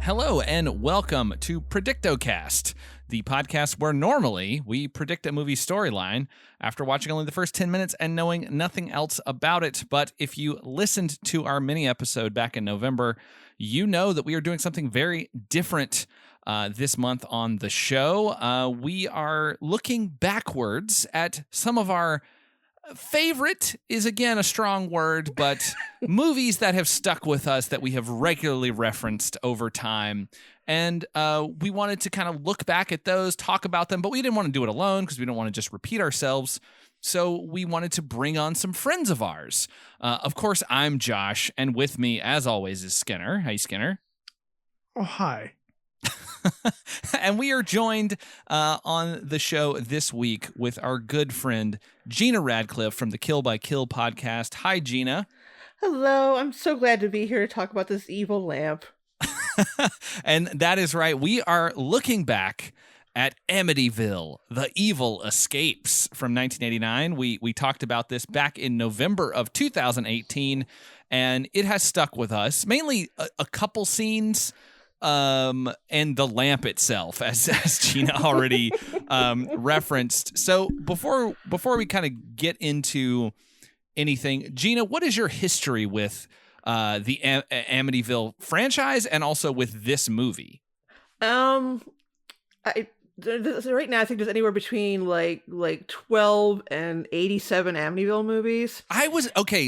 Hello and welcome to Predictocast, the podcast where normally we predict a movie storyline after watching only the first 10 minutes and knowing nothing else about it. But if you listened to our mini episode back in November, you know that we are doing something very different this month on the show. We are looking backwards at some of our favorite is, again, a strong word, but movies that have stuck with us that we have regularly referenced over time. And we wanted to kind of look back at those, talk about them, but we didn't want to do it alone because we don't want to just repeat ourselves. So we wanted to bring on some friends of ours. Of course, I'm Josh, and with me, as always, is Skinner. Hey, Skinner. Oh, hi. And we are joined on the show this week with our good friend Gena Radcliffe from the Kill by Kill podcast. Hi, Gena. Hello. I'm so glad to be here to talk about this evil lamp. And that is right. We are looking back at Amityville, The Evil Escapes from 1989. We talked about this back in November of 2018, and it has stuck with us. Mainly a couple scenes and the lamp itself, as Gena already referenced. So before we kind of get into anything, Gena, what is your history with the Amityville franchise and also with this movie? Right now, I think there's anywhere between like 12 and 87 Amityville movies.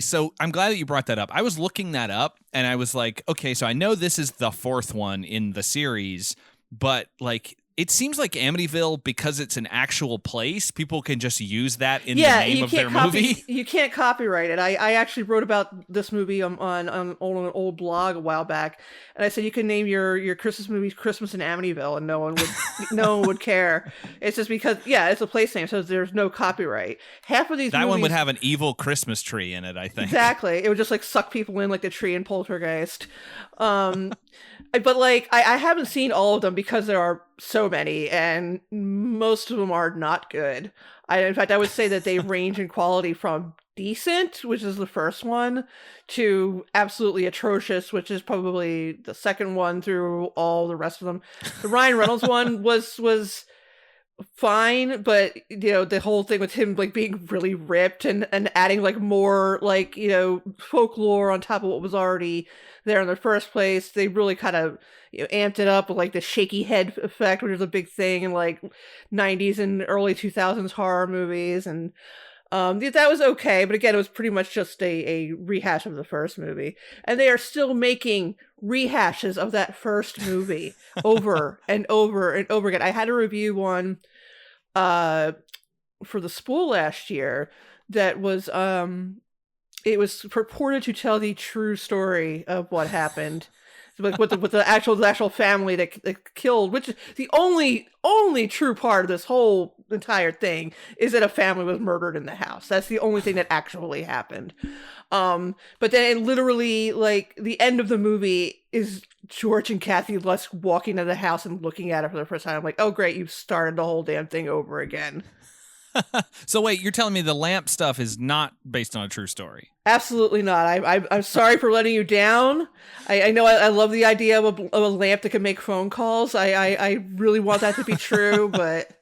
So I'm glad that you brought that up. I was looking that up, and I was like, okay, so I know this is the fourth one in the series, but like, it seems like Amityville, because it's an actual place, people can just use that in the name of their movie. You can't copyright it. I actually wrote about this movie on an old blog a while back, and I said you can name your Christmas movies Christmas in Amityville, and no one would care. It's just because it's a place name, so there's no copyright. Half of these movies, one would have an evil Christmas tree in it, I think. Exactly, it would just like suck people in like the tree in Poltergeist. But like I haven't seen all of them because there are so many, and most of them are not good. In fact, I would say that they range in quality from decent, which is the first one, to absolutely atrocious, which is probably the second one through all the rest of them. The Ryan Reynolds one was fine, but the whole thing with him like being really ripped and adding like more like folklore on top of what was already there in the first place, they really kind of amped it up with like the shaky head effect, which is a big thing in like 90s and early 2000s horror movies, and that was okay, but again, it was pretty much just a rehash of the first movie, and they are still making rehashes of that first movie over and over and over again. I had a review one for the Spool last year that was it was purported to tell the true story of what happened with the actual family that killed, which is the only true part of this whole entire thing is that a family was murdered in the house. That's the only thing that actually happened. But then it literally, like, the end of the movie is George and Kathy Lusk walking into the house and looking at it for the first time. I'm like, oh great, you've started the whole damn thing over again. So wait, you're telling me the lamp stuff is not based on a true story? Absolutely not. I'm sorry for letting you down. I know I love the idea of a lamp that can make phone calls. I really want that to be true, but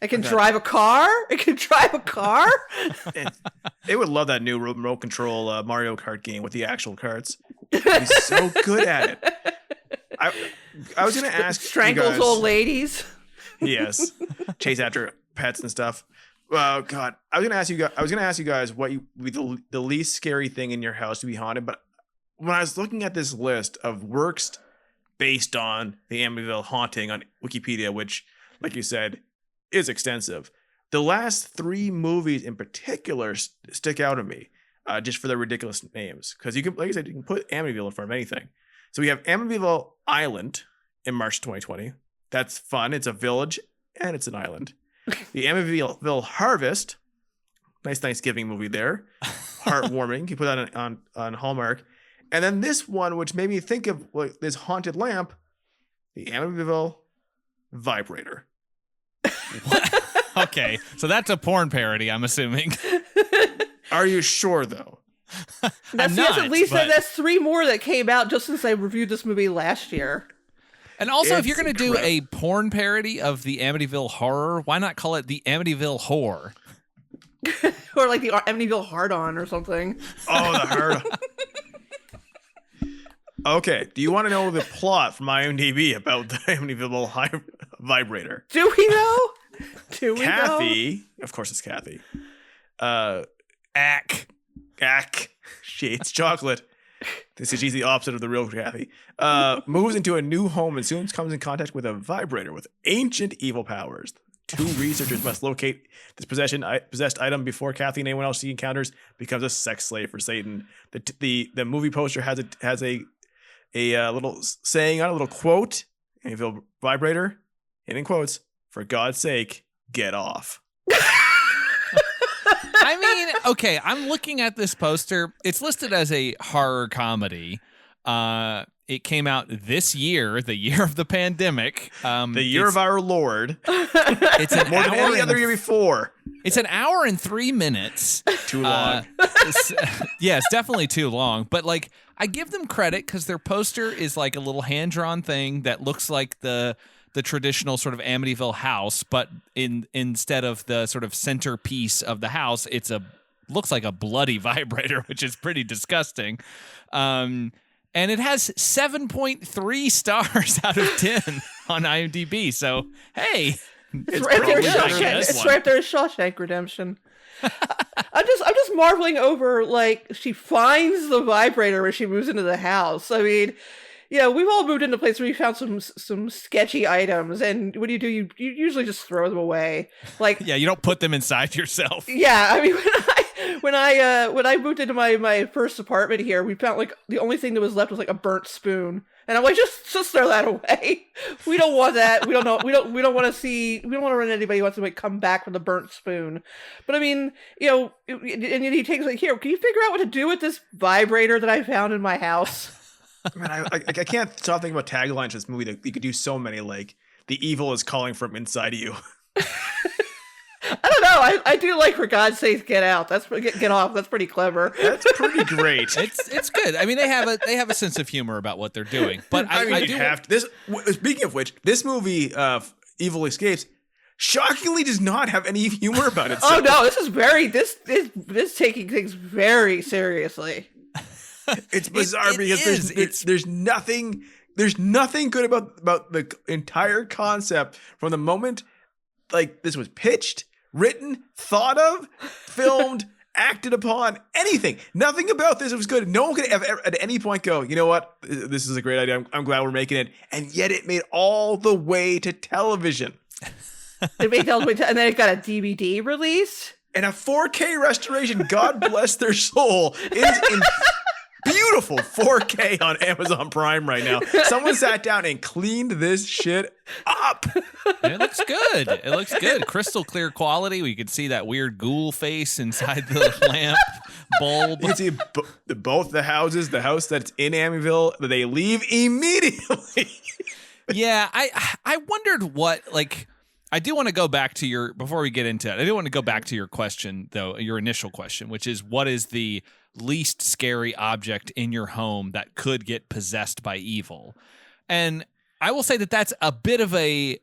it can drive a car. It can drive a car. They would love that new remote control Mario Kart game with the actual carts. He's so good at it. I was going to ask, strangles old ladies. Yes, chase after pets and stuff. Oh God, I was gonna ask you guys what would be the least scary thing in your house to be haunted. But when I was looking at this list of works based on the Amityville haunting on Wikipedia, which, like you said, is extensive, the last three movies in particular stick out to me, just for their ridiculous names. Because you can, like I said, you can put Amityville in front of anything. So we have Amityville Island in March 2020. That's fun. It's a village and it's an island. The Amityville Harvest, nice Thanksgiving movie there, heartwarming. You can put that on Hallmark. And then this one, which made me think of like this haunted lamp, the Amityville Vibrator. Okay, so that's a porn parody, I'm assuming. Are you sure though? That's three more that came out just since I reviewed this movie last year. And also, if It's you're going to do incredible. a porn parody of the Amityville Horror, why not call it the Amityville Horror? Or like the Amityville Hard-On or something. Oh, the hard. Okay, do you want to know the plot from IMDb about the Amityville vibrator? Do we know? Do we know? Kathy, of course it's Kathy. Ack. Shades chocolate. She's the opposite of the real Kathy. Moves into a new home and soon comes in contact with a vibrator with ancient evil powers. Two researchers must locate this possessed item before Kathy and anyone else she encounters becomes a sex slave for Satan. The movie poster has a little saying on a little quote. Amityville vibrator, and in quotes, "For God's sake, get off." I mean, okay, I'm looking at this poster. It's listed as a horror comedy. It came out this year, the year of the pandemic. The year of our Lord. It's an More than hour any other year before. It's an hour and 3 minutes. Too long. Yeah, it's definitely too long. But like, I give them credit because their poster is like a little hand-drawn thing that looks like the traditional sort of Amityville house, but instead of the sort of centerpiece of the house, looks like a bloody vibrator, which is pretty disgusting. And it has 7.3 stars out of 10 on IMDb. So, hey, It's right there in probably Shawshank. this It's one. right there in Shawshank Redemption. I'm just marveling over, like, she finds the vibrator when she moves into the house. I mean, we've all moved into places where we found some sketchy items, and what do? You usually just throw them away. Like, Yeah, you don't put them inside yourself. yeah, I mean, when I moved into my first apartment here, we found like the only thing that was left was like a burnt spoon, and I'm like, just throw that away. We don't want that. We don't know. We don't want to see. We don't want to run anybody who wants to like come back with a burnt spoon. But I mean, and he takes like, here, can you figure out what to do with this vibrator that I found in my house? Man, I can't stop thinking about taglines to this movie that you could do so many, like, the evil is calling from inside of you. I don't know. I do like, for God's sake, get out. Get off. That's pretty clever. That's pretty great. It's good. I mean, they have a sense of humor about what they're doing. But I mean, I you do have to. Speaking of which, this movie, Evil Escapes, shockingly does not have any humor about it. Oh no, this is taking things very seriously. It's bizarre because there's nothing good about the entire concept from the moment like this was pitched, written, thought of, filmed, acted upon, anything. Nothing about this was good. No one could ever at any point go, you know what, this is a great idea. I'm glad we're making it. And yet it made all the way to television. It made all the way to, and then it got a DVD release. And a 4K restoration, God bless their soul, is in beautiful 4K on Amazon Prime right now. Someone sat down and cleaned this shit up. It looks good. It looks good. Crystal clear quality. We could see that weird ghoul face inside the lamp bulb. You can see both the houses, the house that's in Amityville, that they leave immediately. Yeah, I wondered what, like, I do want to go back to before we get into it, I do want to go back to your question, though, your initial question, which is, what is the least scary object in your home that could get possessed by evil? And I will say that that's a bit of a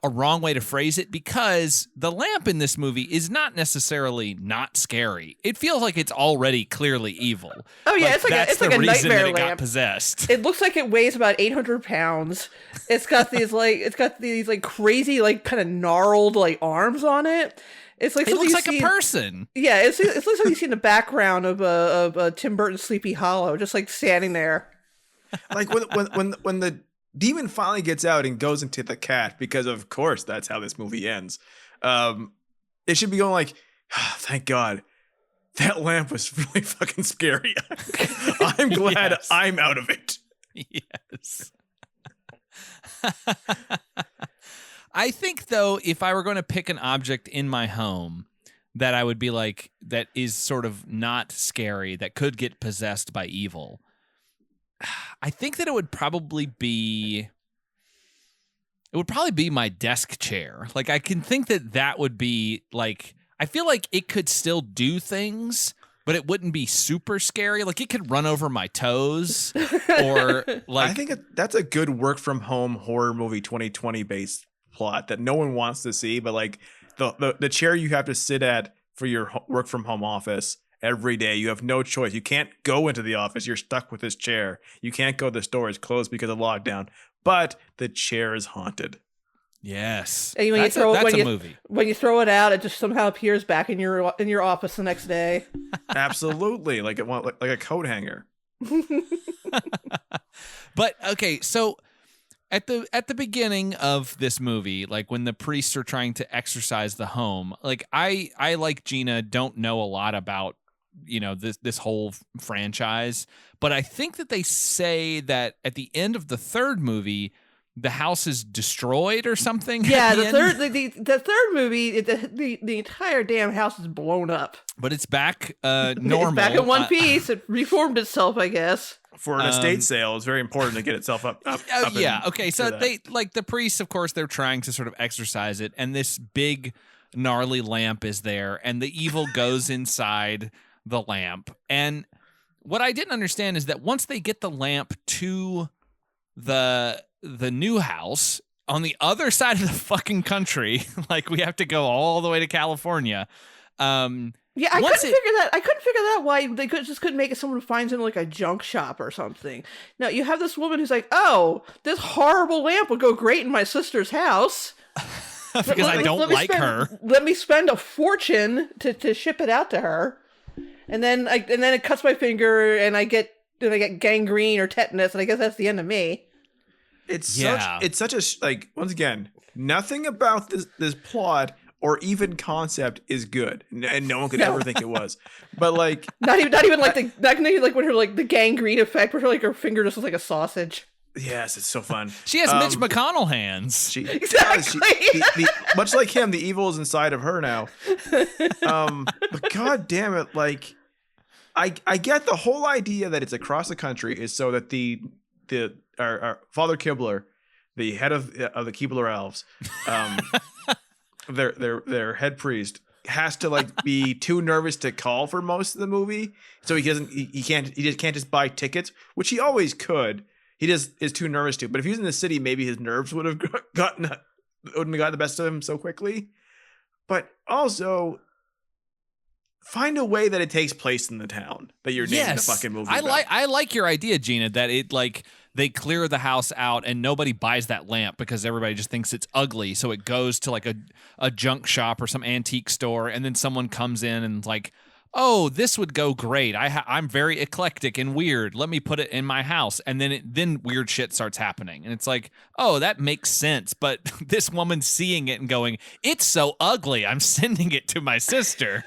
wrong way to phrase it, because the lamp in this movie is not necessarily not scary. It feels like it's already clearly evil. Oh yeah, like, it's like a nightmare that it got lamp. Possessed. It looks like it weighs about 800 pounds. It's got these crazy, like, kind of gnarled, like, arms on it. It's like It looks like a person. Yeah, it looks like you see in the background of a Tim Burton Sleepy Hollow, just like standing there. Like when the demon finally gets out and goes into the cat, because of course that's how this movie ends. It should be going like, oh, thank God, that lamp was really fucking scary. I'm glad Yes. I'm out of it. Yes. I think, though, if I were going to pick an object in my home that I would be like, that is sort of not scary, that could get possessed by evil, I think that it would probably be my desk chair. Like, I can think that would be like, I feel like it could still do things, but it wouldn't be super scary. Like it could run over my toes or like. I think that's a good work from home horror movie 2020 based plot that no one wants to see, but like the chair you have to sit at for your work from home office every day, you have no choice. You can't go into the office. You're stuck with this chair. You can't go to the store. It's closed because of lockdown, but the chair is haunted. Yes. And when that's a movie. When you throw it out, it just somehow appears back in your office the next day. Absolutely. Like a coat hanger. But okay, so at the beginning of this movie, like when the priests are trying to exorcise the home, like I like Gena don't know a lot about, you know, this whole franchise, but I think that they say that at the end of the third movie the house is destroyed or something. Yeah, the third movie, the entire damn house is blown up. But it's back normal. It's back in one piece. It reformed itself, I guess. For an estate sale, it's very important to get itself up. Yeah. Okay. So they like the priests, of course, they're trying to sort of exorcise it, and this big gnarly lamp is there, and the evil goes inside the lamp. And what I didn't understand is that once they get the lamp to the new house on the other side of the fucking country, like we have to go all the way to California. Yeah, I couldn't figure that why they couldn't make it someone who finds it in like a junk shop or something. Now you have this woman who's like, "Oh, this horrible lamp would go great in my sister's house." Because I don't like her. Let me spend a fortune to ship it out to her, and then it cuts my finger and I get gangrene or tetanus, and I guess that's the end of me. It's such a like, once again, nothing about this plot or even concept is good, and no one could ever think it was. But like, not even like when her like the gangrene effect, where her finger just looks like a sausage. Yes, it's so fun. She has Mitch McConnell hands. Exactly. Much like him, the evil is inside of her now. But god damn it, like, I get the whole idea that it's across the country is so that our Father Kibler, the head of the Keebler elves, their head priest, has to like be too nervous to call for most of the movie, so he just can't just buy tickets, which he always could. He just is too nervous to. But if he was in the city, maybe his nerves wouldn't have gotten the best of him so quickly. But also, find a way that it takes place in the town that you're naming the fucking movie. I like your idea, Gena, that it like they clear the house out and nobody buys that lamp because everybody just thinks it's ugly. So it goes to like a junk shop or some antique store, and then someone comes in and like, oh, this would go great. I'm very eclectic and weird. Let me put it in my house. And then weird shit starts happening. And it's like, oh, that makes sense. But this woman seeing it and going, it's so ugly, I'm sending it to my sister.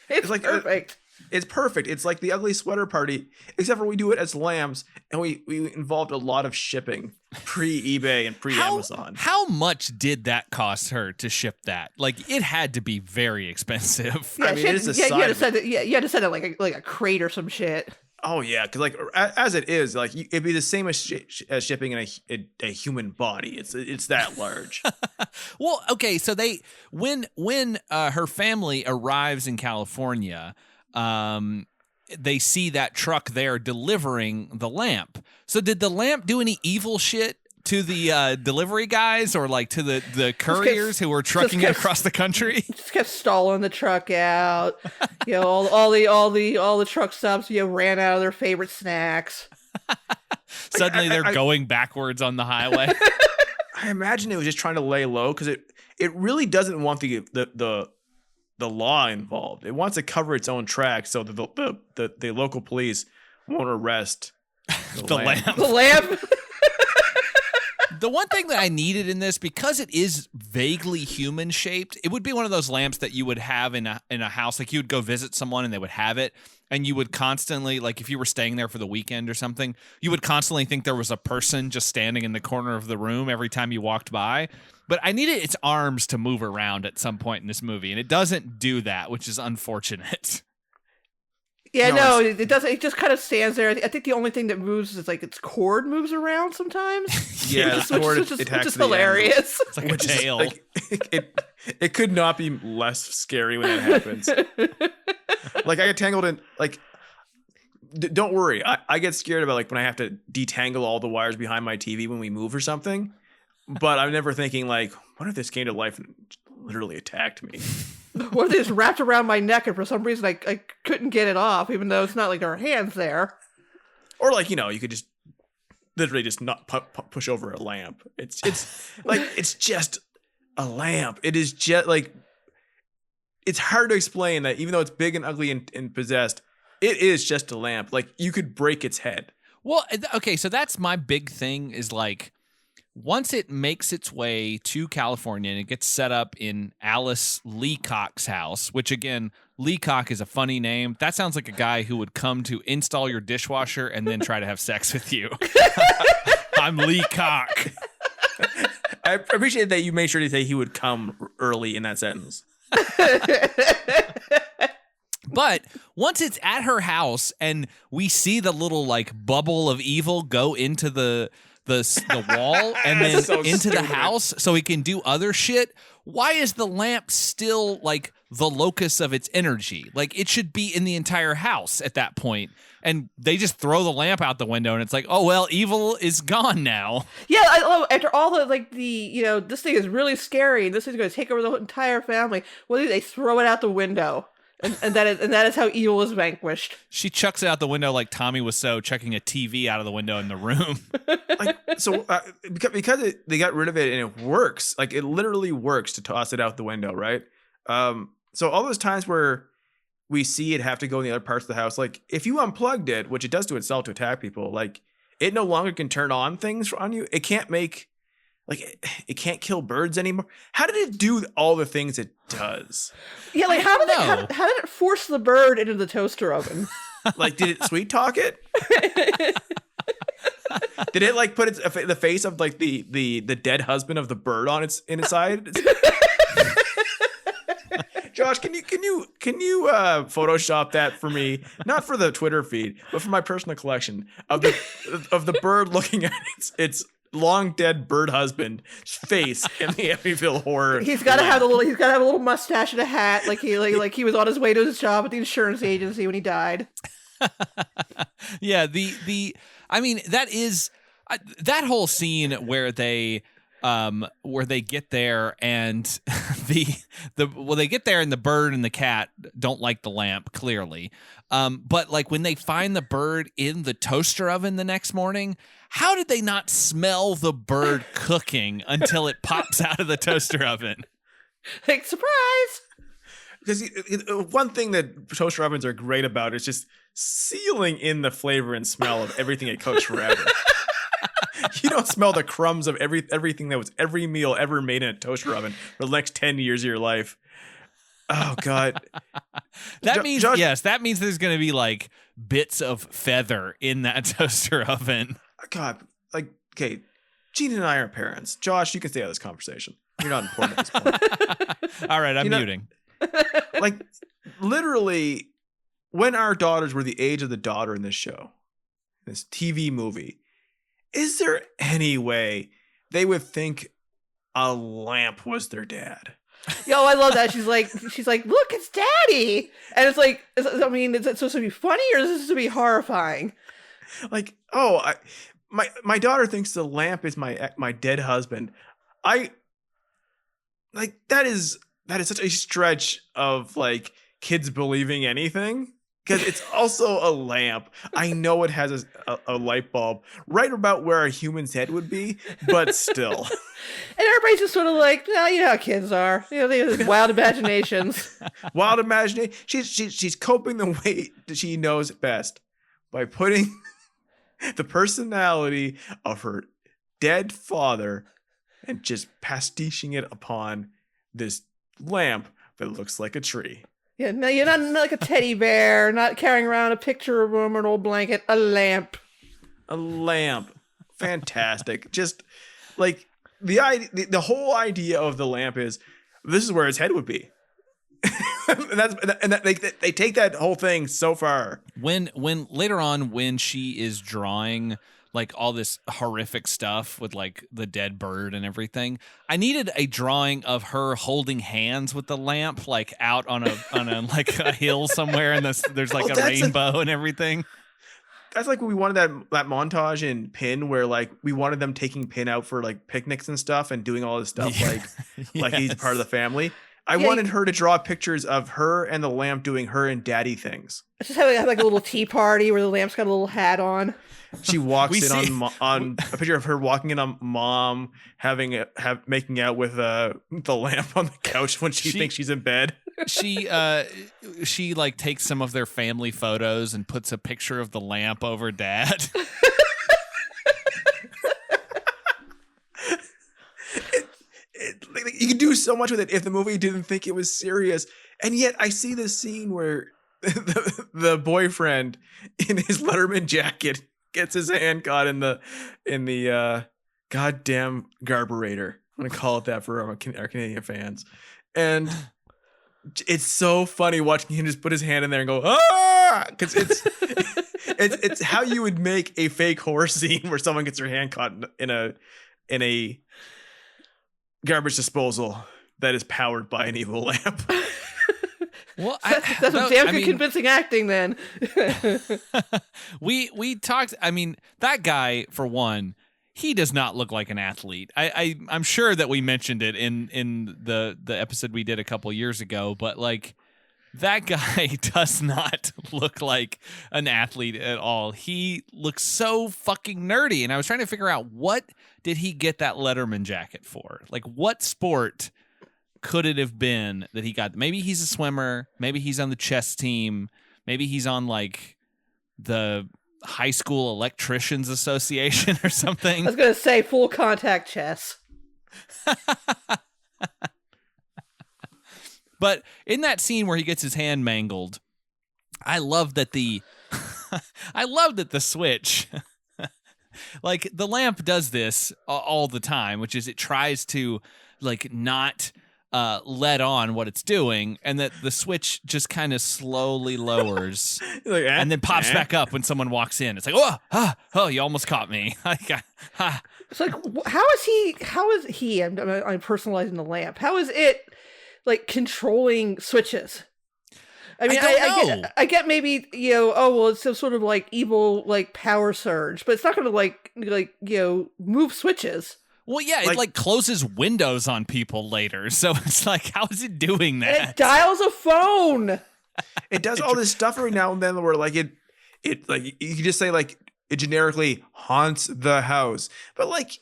It's like perfect. It's perfect. It's like the ugly sweater party, except for we do it as lambs, and we involved a lot of shipping pre-eBay and pre-Amazon. How much did that cost her to ship that? Like, it had to be very expensive. Yeah, I mean, you had to send it like a crate or some shit. Oh yeah, because like as it is, like it'd be the same as shipping a human body. It's that large. Well, okay, so when her family arrives in California, they see that truck there delivering the lamp. So did the lamp do any evil shit to the delivery guys or like to the couriers who were trucking it across the country? Just kept stalling the truck out. You know, all the truck stops, ran out of their favorite snacks. Suddenly they're going backwards on the highway. I imagine it was just trying to lay low because it really doesn't want the law involved. It wants to cover its own tracks so that the local police won't arrest the lamp. The lamp. The one thing that I needed in this, because it is vaguely human shaped, it would be one of those lamps that you would have in a house. Like you would go visit someone and they would have it, and you would constantly, like if you were staying there for the weekend or something, you would constantly think there was a person just standing in the corner of the room every time you walked by. But I needed its arms to move around at some point in this movie, and it doesn't do that, which is unfortunate. Yeah, no, it doesn't. It just kind of stands there. I think the only thing that moves is like its cord moves around sometimes. Yeah, the cord which attached is to the end. hilarious. It's like a tail. Like, it could not be less scary when that happens. Like I get tangled in. Like, don't worry, I get scared about like when I have to detangle all the wires behind my TV when we move or something. But I'm never thinking like, what if this came to life and literally attacked me? What if they just wrapped around my neck and for some reason I couldn't get it off, even though it's not like there are hands there. Or like, you know, you could just literally just not push over a lamp. It's like, it's just a lamp. It is just like, it's hard to explain that even though it's big and ugly and possessed, it is just a lamp. Like you could break its head. Well, okay, so that's my big thing is like, once it makes its way to California and it gets set up in Alice Leacock's house, which again, Leacock is a funny name. That sounds like a guy who would come to install your dishwasher and then try to have sex with you. I'm Leacock. I appreciate that you made sure to say he would come early in that sentence. But once it's at her house and we see the little like bubble of evil go into the wall and then So into the stupid. house so he can do other shit, why is the lamp still like the locus of its energy? Like it should be in the entire house at that point. And they just throw the lamp out the window and it's like, oh well, evil is gone now. Yeah, I love after all the like the this thing is really scary and this is going to take over the entire family. What do they throw it out the window? And that is how evil is vanquished. She chucks it out the window like Tommy Wiseau chucking a TV out of the window in the room. Because they got rid of it and it works. Like it literally works to toss it out the window, right? So all those times where we see it have to go in the other parts of the house, like if you unplugged it, which it does to itself to attack people, like it no longer can turn on things on you. It can't make it can't kill birds anymore. How did it do all the things it does? Yeah, like how did it force the bird into the toaster oven? Like, did it sweet talk it? Did it like put the face of like the dead husband of the bird on its side? Josh, can you Photoshop that for me? Not for the Twitter feed, but for my personal collection of the bird looking at its long dead bird husband face in the Amityville Horror. He's got to have a little mustache and a hat, like he was on his way to his job at the insurance agency when he died. Yeah, I mean that is that whole scene where they get there and they get there and the bird and the cat don't like the lamp clearly. But like when they find the bird in the toaster oven the next morning, how did they not smell the bird cooking until it pops out of the toaster oven? Like, surprise! Because one thing that toaster ovens are great about is just sealing in the flavor and smell of everything it cooks forever. You don't smell the crumbs of everything that was every meal ever made in a toaster oven for the next 10 years of your life. Oh, God. That means there's going to be like bits of feather in that toaster oven. God, like, okay, Gene and I are parents. Josh, you can stay out of this conversation. You're not important at this point. All right, I'm muting. Like, literally, when our daughters were the age of the daughter in this show, this TV movie, is there any way they would think a lamp was their dad? Yo, I love that. She's like, look, it's Daddy, and it's like, I mean, is it supposed to be funny or is it supposed to be horrifying? Like, my daughter thinks the lamp is my dead husband. That is such a stretch of like kids believing anything. Because it's also a lamp. I know it has a light bulb right about where a human's head would be, but still. And everybody's just sort of like, no, you know how kids are. You know, they have wild imaginations. Wild imagination. She's coping the way that she knows best by putting the personality of her dead father and just pastiching it upon this lamp that looks like a tree. Yeah, no, you're not like a teddy bear, not carrying around a picture of him or an old blanket, a lamp. A lamp. Fantastic. Just like the whole idea of the lamp is this is where his head would be. They take that whole thing so far. When later on, when she is drawing like all this horrific stuff with like the dead bird and everything, I needed a drawing of her holding hands with the lamp, like out on a like a hill somewhere, and there's like a rainbow and everything. That's like when we wanted that montage in Pin, where like we wanted them taking Pin out for like picnics and stuff and doing all this stuff like like he's part of the family. I wanted her to draw pictures of her and the lamp doing her and daddy things. Just have like a little tea party where the lamp's got a little hat on. She walks on a picture of her walking in on mom making out with the lamp on the couch when she thinks she's in bed. She like takes some of their family photos and puts a picture of the lamp over dad. You could do so much with it if the movie didn't think it was serious. And yet I see this scene where the boyfriend in his Letterman jacket gets his hand caught in the goddamn garburator. I'm going to call it that for our Canadian fans. And it's so funny watching him just put his hand in there and go, ah! Because it's how you would make a fake horror scene where someone gets their hand caught in a garbage disposal that is powered by an evil lamp. Well, that's some damn good convincing acting then. we talked, I mean, that guy, for one, he does not look like an athlete. I'm sure that we mentioned it in the episode we did a couple years ago, but like that guy does not look like an athlete at all. He looks so fucking nerdy, and I was trying to figure out, what did he get that Letterman jacket for? Like, what sport could it have been that he got? Maybe he's a swimmer. Maybe he's on the chess team. Maybe he's on like the High School Electricians Association or something. I was going to say full contact chess. But in that scene where he gets his hand mangled, I love that the switch, like the lamp does this all the time, which is it tries to like not let on what it's doing, and that the switch just kind of slowly lowers like, and then pops back up when someone walks in. It's like, oh, you almost caught me. It's like, how is he, I'm personalizing the lamp, how is it like controlling switches? I mean, I get maybe, it's some sort of like evil like power surge, but it's not going to like move switches. Well, yeah, it like closes windows on people later. So it's like, how is it doing that? And it dials a phone. It does all this stuff every now and then where like it like you can just say like it generically haunts the house. But like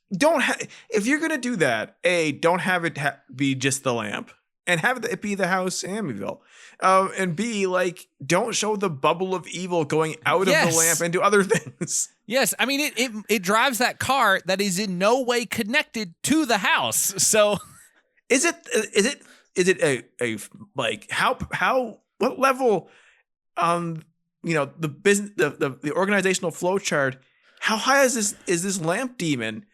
if you're going to do that, don't have it be just the lamp, and have it be the house in Amityville. And B, like, don't show the bubble of evil going out of the lamp into other things. Yes, I mean it drives that car that is in no way connected to the house. So, is it a like how what level the business the organizational flow chart? How high is this lamp demon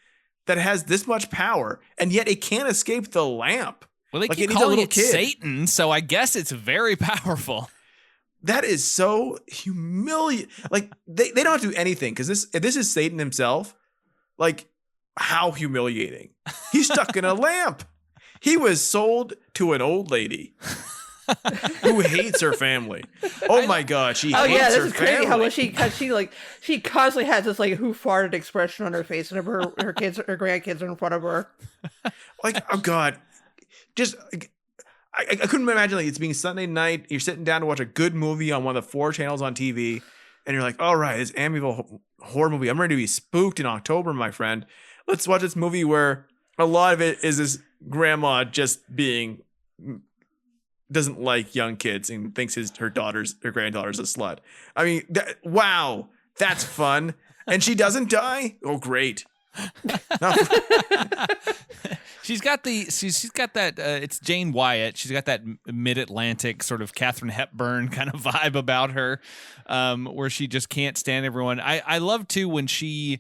that has this much power, and yet it can't escape the lamp? Well, they keep calling it Satan, so I guess it's very powerful. That is so humiliating. Like they don't have to do anything, because if this is Satan himself, like how humiliating. He's stuck in a lamp. He was sold to an old lady who hates her family. Oh my God, she hates her family. Oh yeah, this is crazy. How she constantly has this like who farted expression on her face, and her grandkids are in front of her. Like, oh God. Just, I couldn't imagine like it's being Sunday night. You're sitting down to watch a good movie on one of the 4 channels on TV, and you're like, all right, it's Amityville Horror movie. I'm ready to be spooked in October, my friend. Let's watch this movie where a lot of it is this grandma just doesn't like young kids and thinks her granddaughter's a slut. I mean, wow, that's fun. And she doesn't die? Oh, great. She's got that it's Jane Wyatt. She's got that mid-Atlantic sort of Katharine Hepburn kind of vibe about her, where she just can't stand everyone. I love too when she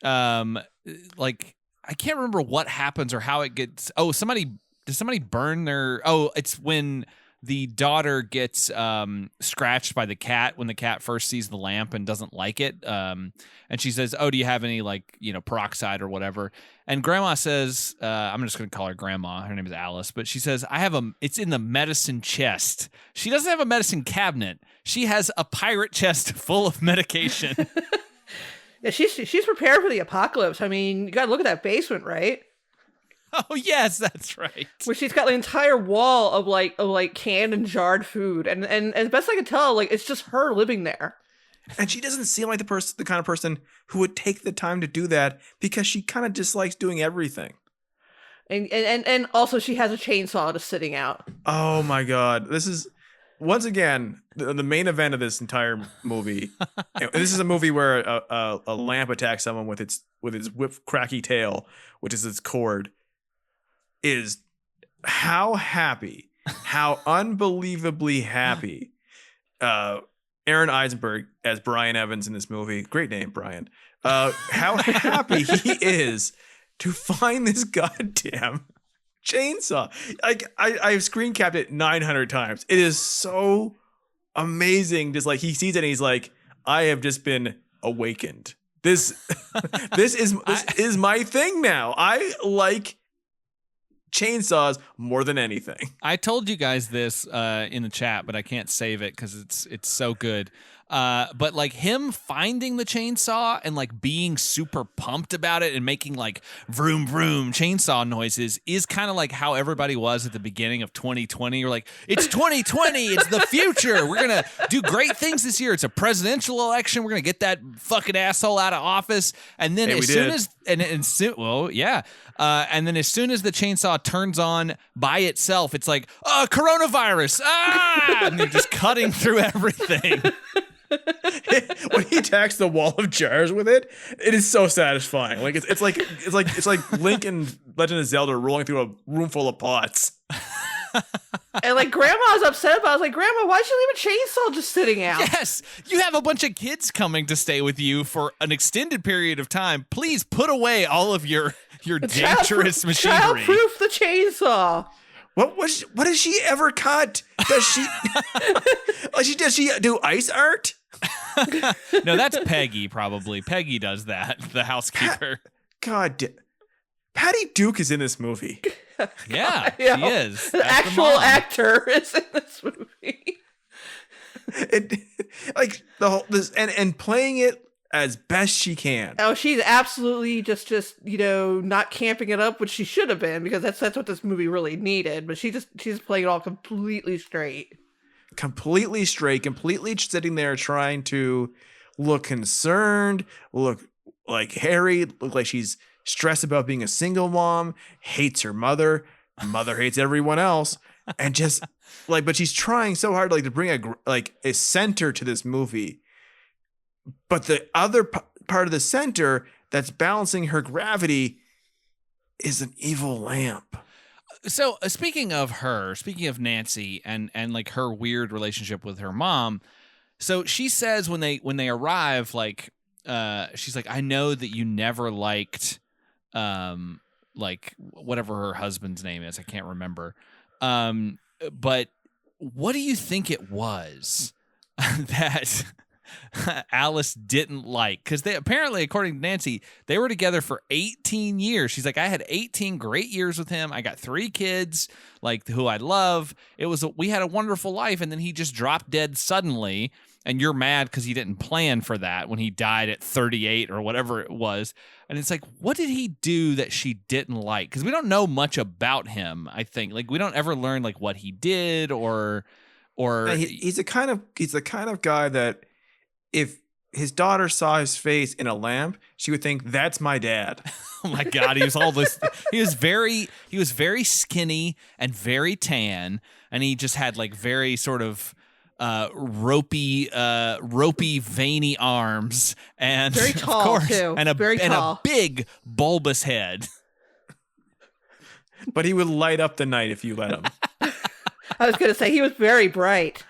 like, I can't remember what happens or how it gets. Oh, does somebody burn their, it's when the daughter gets scratched by the cat when the cat first sees the lamp and doesn't like it. And she says, "Oh, do you have any peroxide or whatever?" And Grandma says, "I'm just going to call her Grandma. Her name is Alice, but she says, it's in the medicine chest." She doesn't have a medicine cabinet. She has a pirate chest full of medication. Yeah, she's prepared for the apocalypse. I mean, you got to look at that basement, right? Oh yes, that's right. Where she's got an entire wall of canned and jarred food, and as best I can tell, it's just her living there. And she doesn't seem like the kind of person who would take the time to do that because she kind of dislikes doing everything. And also she has a chainsaw just sitting out. Oh my God, this is once again the main event of this entire movie. This is a movie where a lamp attacks someone with its whip cracky tail, which is its cord. Is how unbelievably happy Aaron Eisenberg as Brian Evans in this movie. Great name, Brian. How happy he is to find this goddamn chainsaw. I've screen capped it 900 times. It is so amazing. Just he sees it and he's like, I have just been awakened. This is my thing now. I like chainsaws more than anything. I told you guys this in the chat, but I can't save it because it's so good. But him finding the chainsaw and being super pumped about it and making vroom vroom chainsaw noises is kind of how everybody was at the beginning of 2020. You're it's 2020, it's the future. We're gonna do great things this year. It's a presidential election. We're gonna get that fucking asshole out of office. And then and then as soon as the chainsaw turns on by itself, it's coronavirus. And they're just cutting through everything. When he attacks the wall of jars with it, it is so satisfying. It's like Link and Legend of Zelda rolling through a room full of pots. And Grandma's upset about it. I was like, Grandma, why'd you leave a chainsaw just sitting out? Yes, you have a bunch of kids coming to stay with you for an extended period of time. Please put away all of your dangerous machinery. Childproof the chainsaw. What has she ever cut? Does she does she do ice art? No, that's Peggy probably. Peggy does that, the housekeeper. Patty Duke is in this movie. Yeah, she is. An actual actor is in this movie. And playing it as best she can. Oh, she's absolutely just not camping it up, which she should have been, because that's what this movie really needed. But she's playing it all completely straight. Completely straight, completely sitting there trying to look concerned, look harried, look like she's stressed about being a single mom, hates her mother hates everyone else, and just but she's trying so hard to bring a center to this movie. But the other part of the center that's balancing her gravity is an evil lamp. So speaking of Nancy and her weird relationship with her mom, so she says when they arrive, she's like, I know that you never liked whatever her husband's name is, I can't remember. But what do you think it was that Alice didn't like? Because they apparently, according to Nancy, they were together for 18 years. She's like, I had 18 great years with him. I got 3 kids, who I love. We had a wonderful life, and then he just dropped dead suddenly. And you're mad because he didn't plan for that when he died at 38 or whatever it was. And it's what did he do that she didn't like? Because we don't know much about him. I think we don't ever learn what he did or he's the kind of guy that if his daughter saw his face in a lamp, she would think, that's my dad. Oh my God, he was all this. He was very skinny and very tan, and he just had very sort of ropey, veiny arms, and very tall, of course, too. And a big bulbous head. But he would light up the night if you let him. I was going to say he was very bright.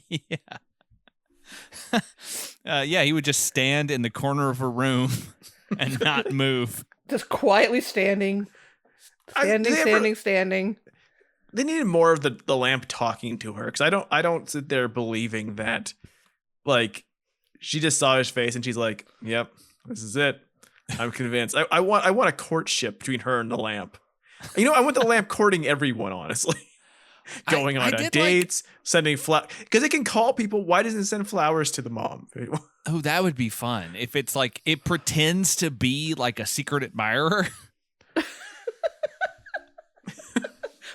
Yeah. Yeah, he would just stand in the corner of a room and not move. Just quietly standing. Standing. they needed more of the lamp talking to her, because I don't sit there believing that like she just saw his face and she's like, yep, this is it. I'm convinced. I want a courtship between her and the lamp. You know, I want the lamp courting everyone, honestly. Going on dates, sending flowers, because it can call people. Why doesn't it send flowers to the mom? Oh, that would be fun if it's like it pretends to be like a secret admirer.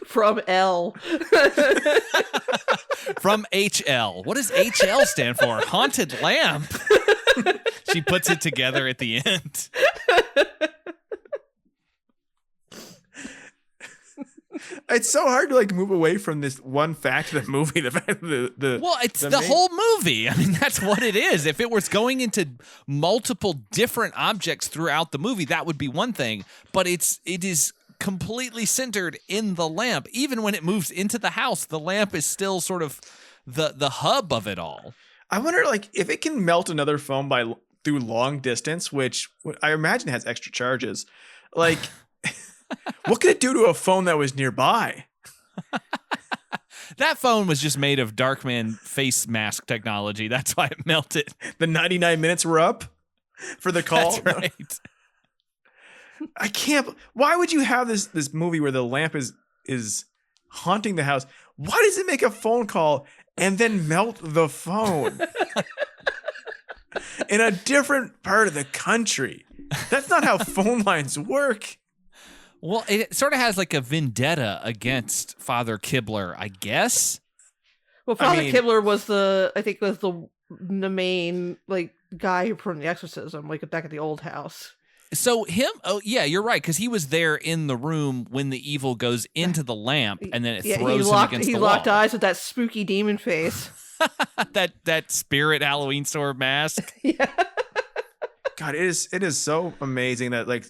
From L. From HL. What does HL stand for? Haunted lamp. She puts it together at the end. It's so hard to like move away from this one fact of the movie. The fact the well, it's the whole movie. I mean, that's what it is. If it was going into multiple different objects throughout the movie, that would be one thing. But it is completely centered in the lamp. Even when it moves into the house, the lamp is still sort of the hub of it all. I wonder, like, if it can melt another phone through long distance, which I imagine has extra charges. Like, what could it do to a phone that was nearby? That phone was just made of Darkman face mask technology. That's why it melted. The 99 minutes were up for the call. That's right. I can't. Why would you have this movie where the lamp is haunting the house? Why does it make a phone call and then melt the phone in a different part of the country? That's not how phone lines work. Well, it sort of has like a vendetta against Father Kibler, I guess. Well, Father Kibler was the main like guy who performed the exorcism, like back at the old house. So him, oh yeah, you're right, because he was there in the room when the evil goes into the lamp, and then it throws him against the wall. He locked eyes with that spooky demon face. that spirit Halloween store mask. Yeah. God, it is so amazing that like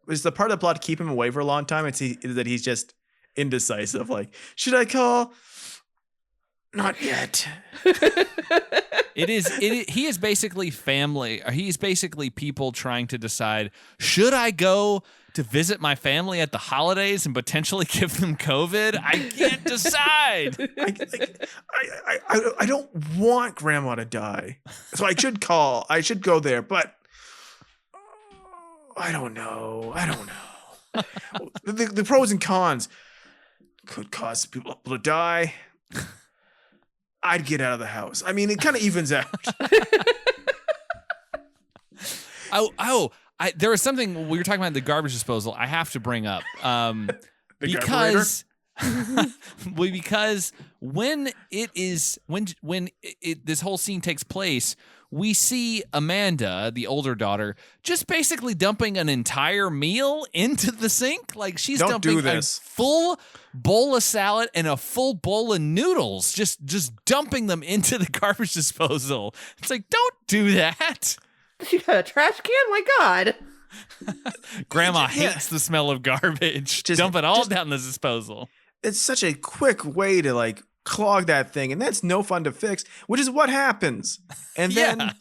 was the part of the plot to keep him away for a long time. Is that he's just indecisive. Like, should I call? Not yet. He is basically family. He's basically people trying to decide, should I go to visit my family at the holidays and potentially give them COVID? I can't decide. I don't want grandma to die. So I should call. I should go there, but I don't know. The pros and cons could cause people to die. I'd get out of the house. I mean, it kind of evens out. There was something we were talking about the garbage disposal. I have to bring up because when this whole scene takes place, we see Amanda, the older daughter, just basically dumping an entire meal into the sink. Like she's dumping a full bowl of salad and a full bowl of noodles, just dumping them into the garbage disposal. It's like, don't do that. You got a trash can? My God. Grandma hates the smell of garbage. Dump it all down the disposal. It's such a quick way to like clog that thing, and that's no fun to fix, which is what happens. And then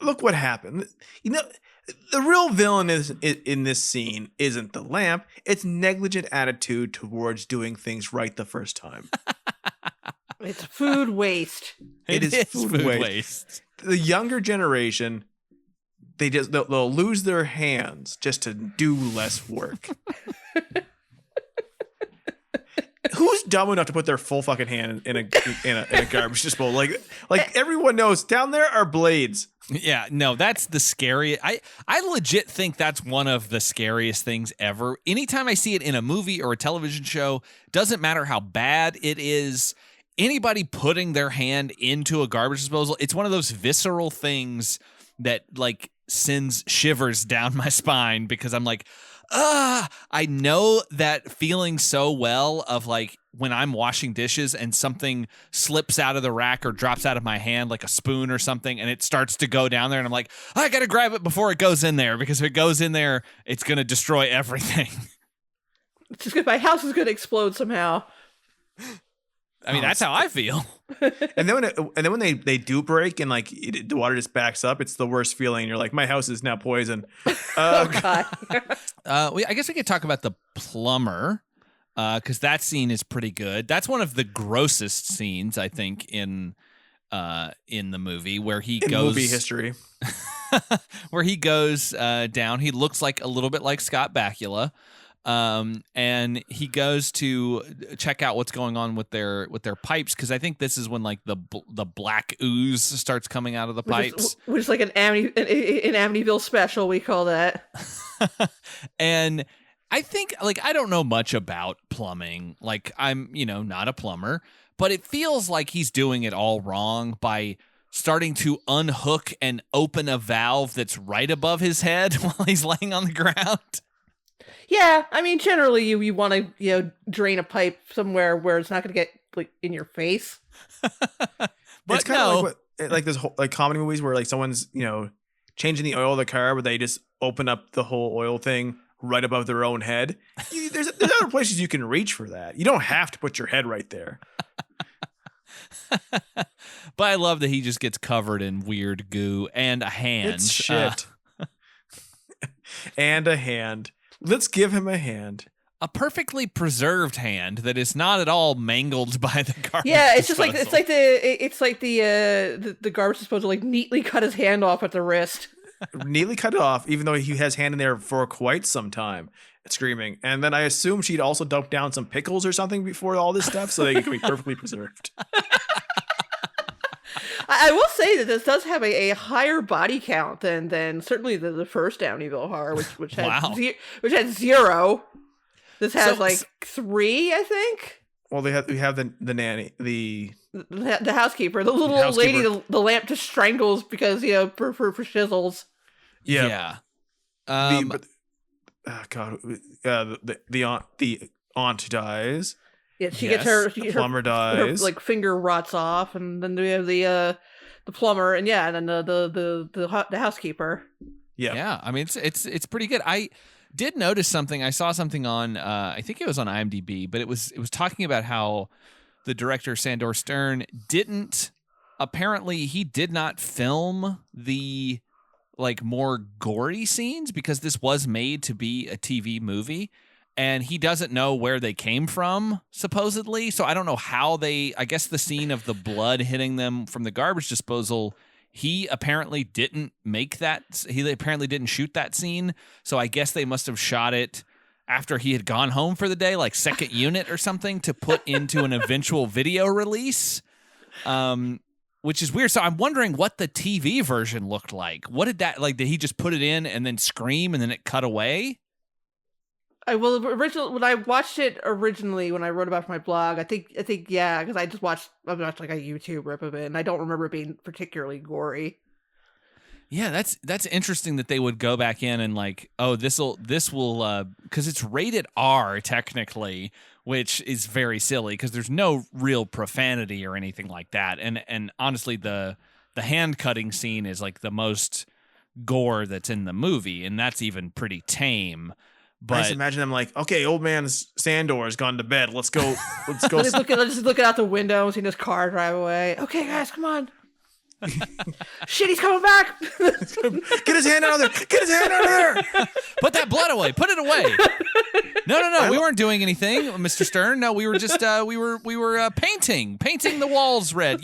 look what happened. You know, the real villain in this scene isn't the lamp. It's negligent attitude towards doing things right the first time. It's food waste. It is food waste. The younger generation, they'll lose their hands just to do less work. Who's dumb enough to put their full fucking hand in a garbage disposal? Like everyone knows down there are blades. Yeah, no, that's the scariest. I legit think that's one of the scariest things ever. Anytime I see it in a movie or a television show, doesn't matter how bad it is, anybody putting their hand into a garbage disposal, it's one of those visceral things that like sends shivers down my spine, because I'm like, I know that feeling so well of like when I'm washing dishes and something slips out of the rack or drops out of my hand, like a spoon or something, and it starts to go down there, and I'm like, I gotta grab it before it goes in there, because if it goes in there, it's gonna destroy everything. It's just my house is gonna explode somehow. I mean, that's how I feel. And then when they do break and like the water just backs up, it's the worst feeling. You're like, my house is now poisoned. Oh God. I guess we could talk about the plumber. because that scene is pretty good. That's one of the grossest scenes, I think, in the movie, where he goes movie history. where he goes down. He looks like a little bit like Scott Bakula. And he goes to check out what's going on with their pipes, because I think this is when like the black ooze starts coming out of the pipes, which is like an Amityville special, we call that. And I think, like, I don't know much about plumbing. Like, I'm not a plumber, but it feels like he's doing it all wrong by starting to unhook and open a valve that's right above his head while he's laying on the ground. Yeah, I mean, generally you want to drain a pipe somewhere where it's not going to get like in your face. But it's kind of like this whole, like comedy movies where like someone's changing the oil of the car, but they just open up the whole oil thing right above their own head. There's other places you can reach for that. You don't have to put your head right there. But I love that he just gets covered in weird goo and a hand. It's shit. And a hand. Let's give him a hand. A perfectly preserved hand that is not at all mangled by the garbage. Yeah, it's just disposal. like the garbage disposal like neatly cut his hand off at the wrist. Neatly cut it off, even though he has hand in there for quite some time, screaming. And then I assume she'd also dump down some pickles or something before all this stuff, so they can be perfectly preserved. I will say that this does have a higher body count than certainly the first Amityville Horror, which had Wow. which had 0. This has So- 3, I think. Well, we have the nanny, the The housekeeper, the little old lady, the lamp just strangles because for shizzles. Yeah. God, the aunt dies. Yeah, she Yes, gets The plumber dies. her finger rots off, and then we have the plumber, and then the housekeeper. Yeah. I mean, it's pretty good. I did notice something. I saw something on I think it was on IMDb, but it was talking about how the director Sandor Stern apparently he did not film the like more gory scenes because this was made to be a TV movie. And he doesn't know where they came from, supposedly. So I don't know how I guess the scene of the blood hitting them from the garbage disposal, he apparently didn't make that. He apparently didn't shoot that scene. So I guess they must have shot it after he had gone home for the day, like second unit or something, to put into an eventual video release, which is weird. So I'm wondering what the TV version looked like. What did that, like, did he just put it in and then scream and then it cut away? When I watched it originally, when I wrote about it for my blog, I think yeah, because I watched like a YouTube rip of it, and I don't remember it being particularly gory. Yeah, that's interesting that they would go back in and like, oh, this will because it's rated R technically, which is very silly because there's no real profanity or anything like that, and honestly, the hand cutting scene is like the most gore that's in the movie, and that's even pretty tame. But I just imagine them like, okay, old man Sandor has gone to bed. Let's go. Let's go. Just looking out the window and seeing this car drive away. Okay, guys, come on. Shit, he's coming back. Get his hand out of there. Get his hand out of there. put that blood away. Put it away. No. We weren't doing anything, Mr. Stern. No, we were just we were painting the walls red.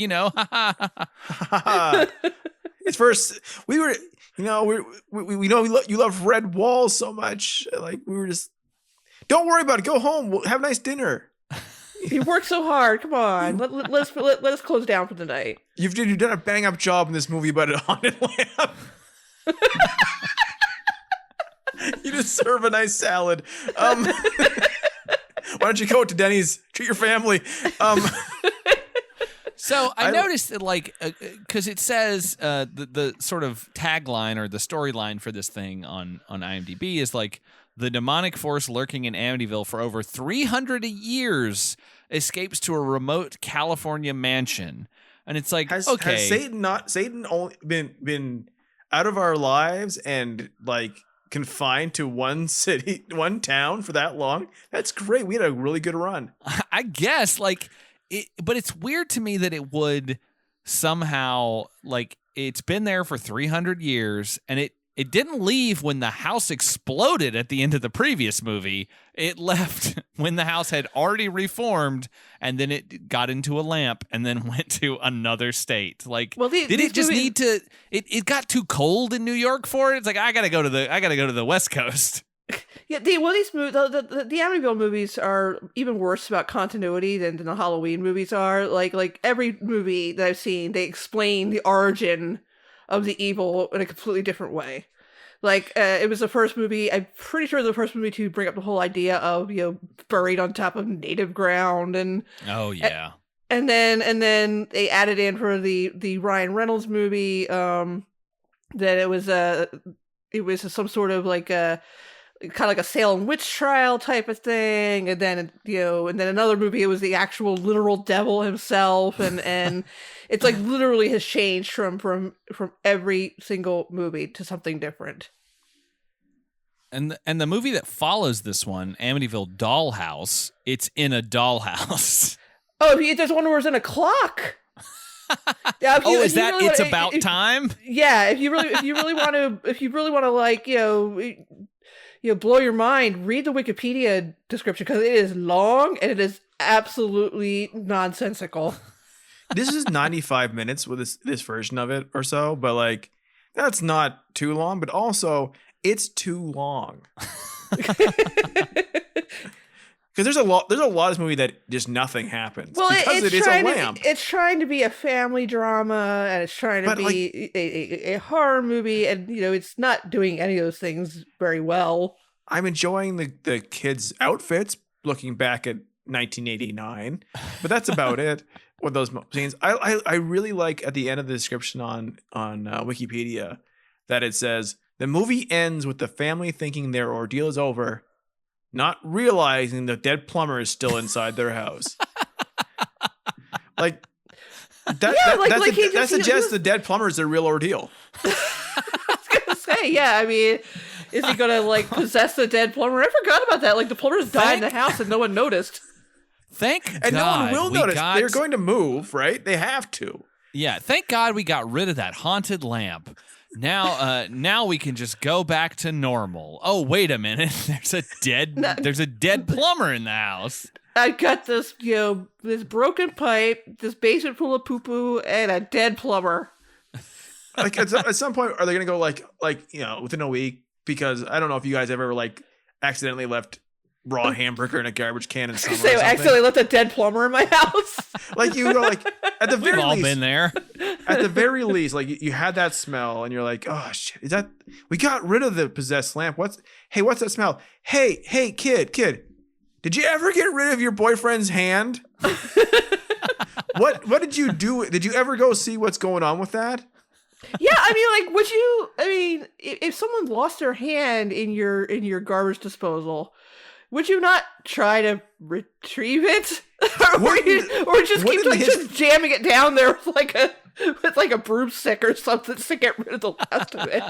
It's first. We were. We know you love red walls so much. Like we were just. Don't worry about it. Go home. We'll have a nice dinner. You worked so hard. Come on. Let us close down for the night. You've done a bang up job in this movie about a haunted lamp. You deserve a nice salad. Why don't you go to Denny's? Treat your family. So I noticed that, like, because it says the sort of tagline or the storyline for this thing on IMDb is like, the demonic force lurking in Amityville for over 300 years escapes to a remote California mansion, and it's like, has Satan only been out of our lives and like confined to one city, one town for that long? That's great. We had a really good run. I guess, like. But it's weird to me that it would somehow, like, it's been there for 300 years, and it didn't leave when the house exploded at the end of the previous movie. It left when the house had already reformed, and then it got into a lamp and then went to another state. Like, did it just need to? It got too cold in New York for it. It's like I gotta go to the West Coast. Yeah, these movies, the Amityville movies are even worse about continuity than the Halloween movies are. Like every movie that I've seen, they explain the origin of the evil in a completely different way. Like it was the first movie. I'm pretty sure the first movie to bring up the whole idea of buried on top of native ground and oh yeah, and then they added in for the Ryan Reynolds movie that it was some sort of like a kind of like a Salem witch trial type of thing, and then and then another movie it was the actual literal devil himself, and it's like literally has changed from every single movie to something different. And the movie that follows this one, Amityville Dollhouse, it's in a dollhouse. Oh, there's one where it's in a clock. Yeah, is that really It's About Time? Yeah, if you really want to like blow your mind, read the Wikipedia description because it is long and it is absolutely nonsensical. This is 95 minutes with this version of it or so, but like that's not too long, but also it's too long. Because there's a lot of this movie that just nothing happens. Well, because it is a lamp. It's trying to be a family drama, and it's trying to be a horror movie, and it's not doing any of those things very well. I'm enjoying the kids' outfits, looking back at 1989, but that's about it with those scenes. I really like at the end of the description on Wikipedia that it says the movie ends with the family thinking their ordeal is over, not realizing the dead plumber is still inside their house. Like that suggests the dead plumber is their real ordeal. I was gonna say, yeah. I mean, is he gonna like possess the dead plumber? I forgot about that. Like the plumber's died in the house and no one noticed. Thank God. And no one will notice. They're going to move, right? They have to. Yeah. Thank God we got rid of that haunted lamp. Now we can just go back to normal. Oh, wait a minute. There's a dead plumber in the house. I got this, this broken pipe, this basement full of poo-poo, and a dead plumber. Like at some point, are they going to go like within a week? Because I don't know if you guys ever like accidentally left raw hamburger in a garbage can in summer. I accidentally left a dead plumber in my house. Like you go like at the very We've all least, been there. At the very least, like you had that smell, and you're like, oh shit, is that we got rid of the possessed lamp? What's that smell? Hey, kid, did you ever get rid of your boyfriend's hand? What did you do? Did you ever go see what's going on with that? Yeah, I mean, if someone lost their hand in your garbage disposal, would you not try to retrieve it, or just keep just jamming it down there with like a broomstick or something to get rid of the last of it?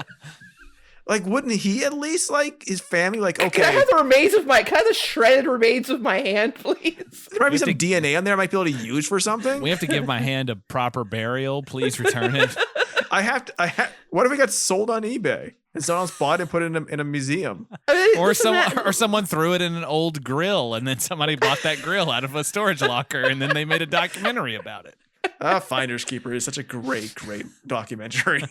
Like, wouldn't he at least like his family? Like, okay, can I have the shredded remains of my hand, please? There might be some DNA on there I might be able to use for something. We have to give my hand a proper burial. Please return it. What if it got sold on eBay and someone else bought it and put it in a museum? Or someone threw it in an old grill and then somebody bought that grill out of a storage locker and then they made a documentary about it. Finders Keeper is such a great documentary.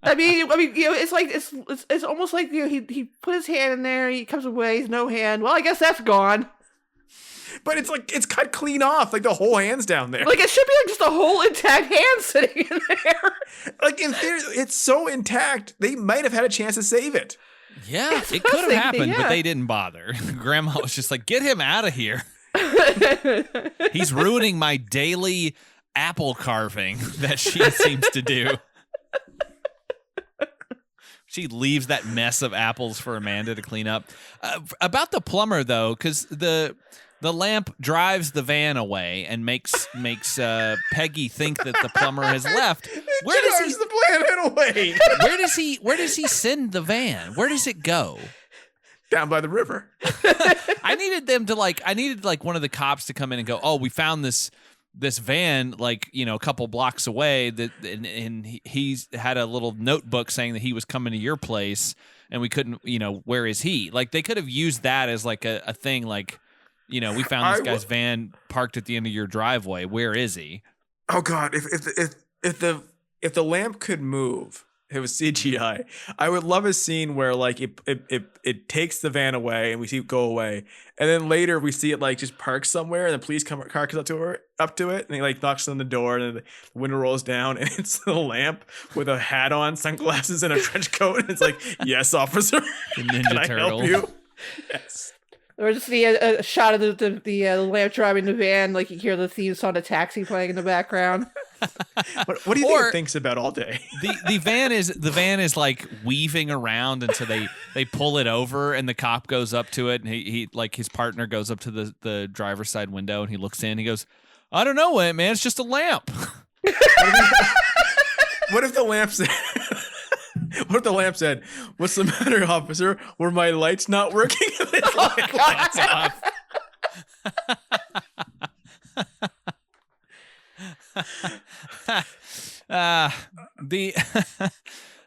I mean, it's like it's almost like he put his hand in there, he comes away, he's no hand. Well, I guess that's gone. But it's like it's cut clean off, like the whole hand's down there. Like it should be like just a whole intact hand sitting in there. Like in theory, it's so intact they might have had a chance to save it. Yeah, it could have happened, but they didn't bother. Grandma was just like, "Get him out of here. He's ruining my daily apple carving that she seems to do." She leaves that mess of apples for Amanda to clean up. About the plumber, though, because the lamp drives the van away and makes Peggy think that the plumber has left. Where does the planet away? Where does he send the van? Where does it go? Down by the river. I needed one of the cops to come in and go, "Oh, we found this this van, like, you know, a couple blocks away, and he's had a little notebook saying that he was coming to your place, and we couldn't, you know, where is he? Like, they could have used that as like a thing, like, you know, we found this guy's van parked at the end of your driveway. Where is he? Oh God, if the lamp could move, it was CGI. I would love a scene where like it takes the van away and we see it go away, and then later we see it like just parked somewhere, and the police car comes up to it, and he like knocks on the door, and the window rolls down, and it's the lamp with a hat on, sunglasses, and a trench coat, and it's like, yes, officer, The Ninja can I Turtle. help you? Yes. Or just a shot of the lamp driving the van, like you hear the theme song of Taxi playing in the background. What do you think it thinks about all day? The van is like weaving around, and so they pull it over, and the cop goes up to it, and he like his partner goes up to the driver's side window, and he looks in, he goes, I don't know, man, it's just a lamp. What if the lamp said? What if the lamp said, "What's the matter, officer? Were my lights not working?" Lights off.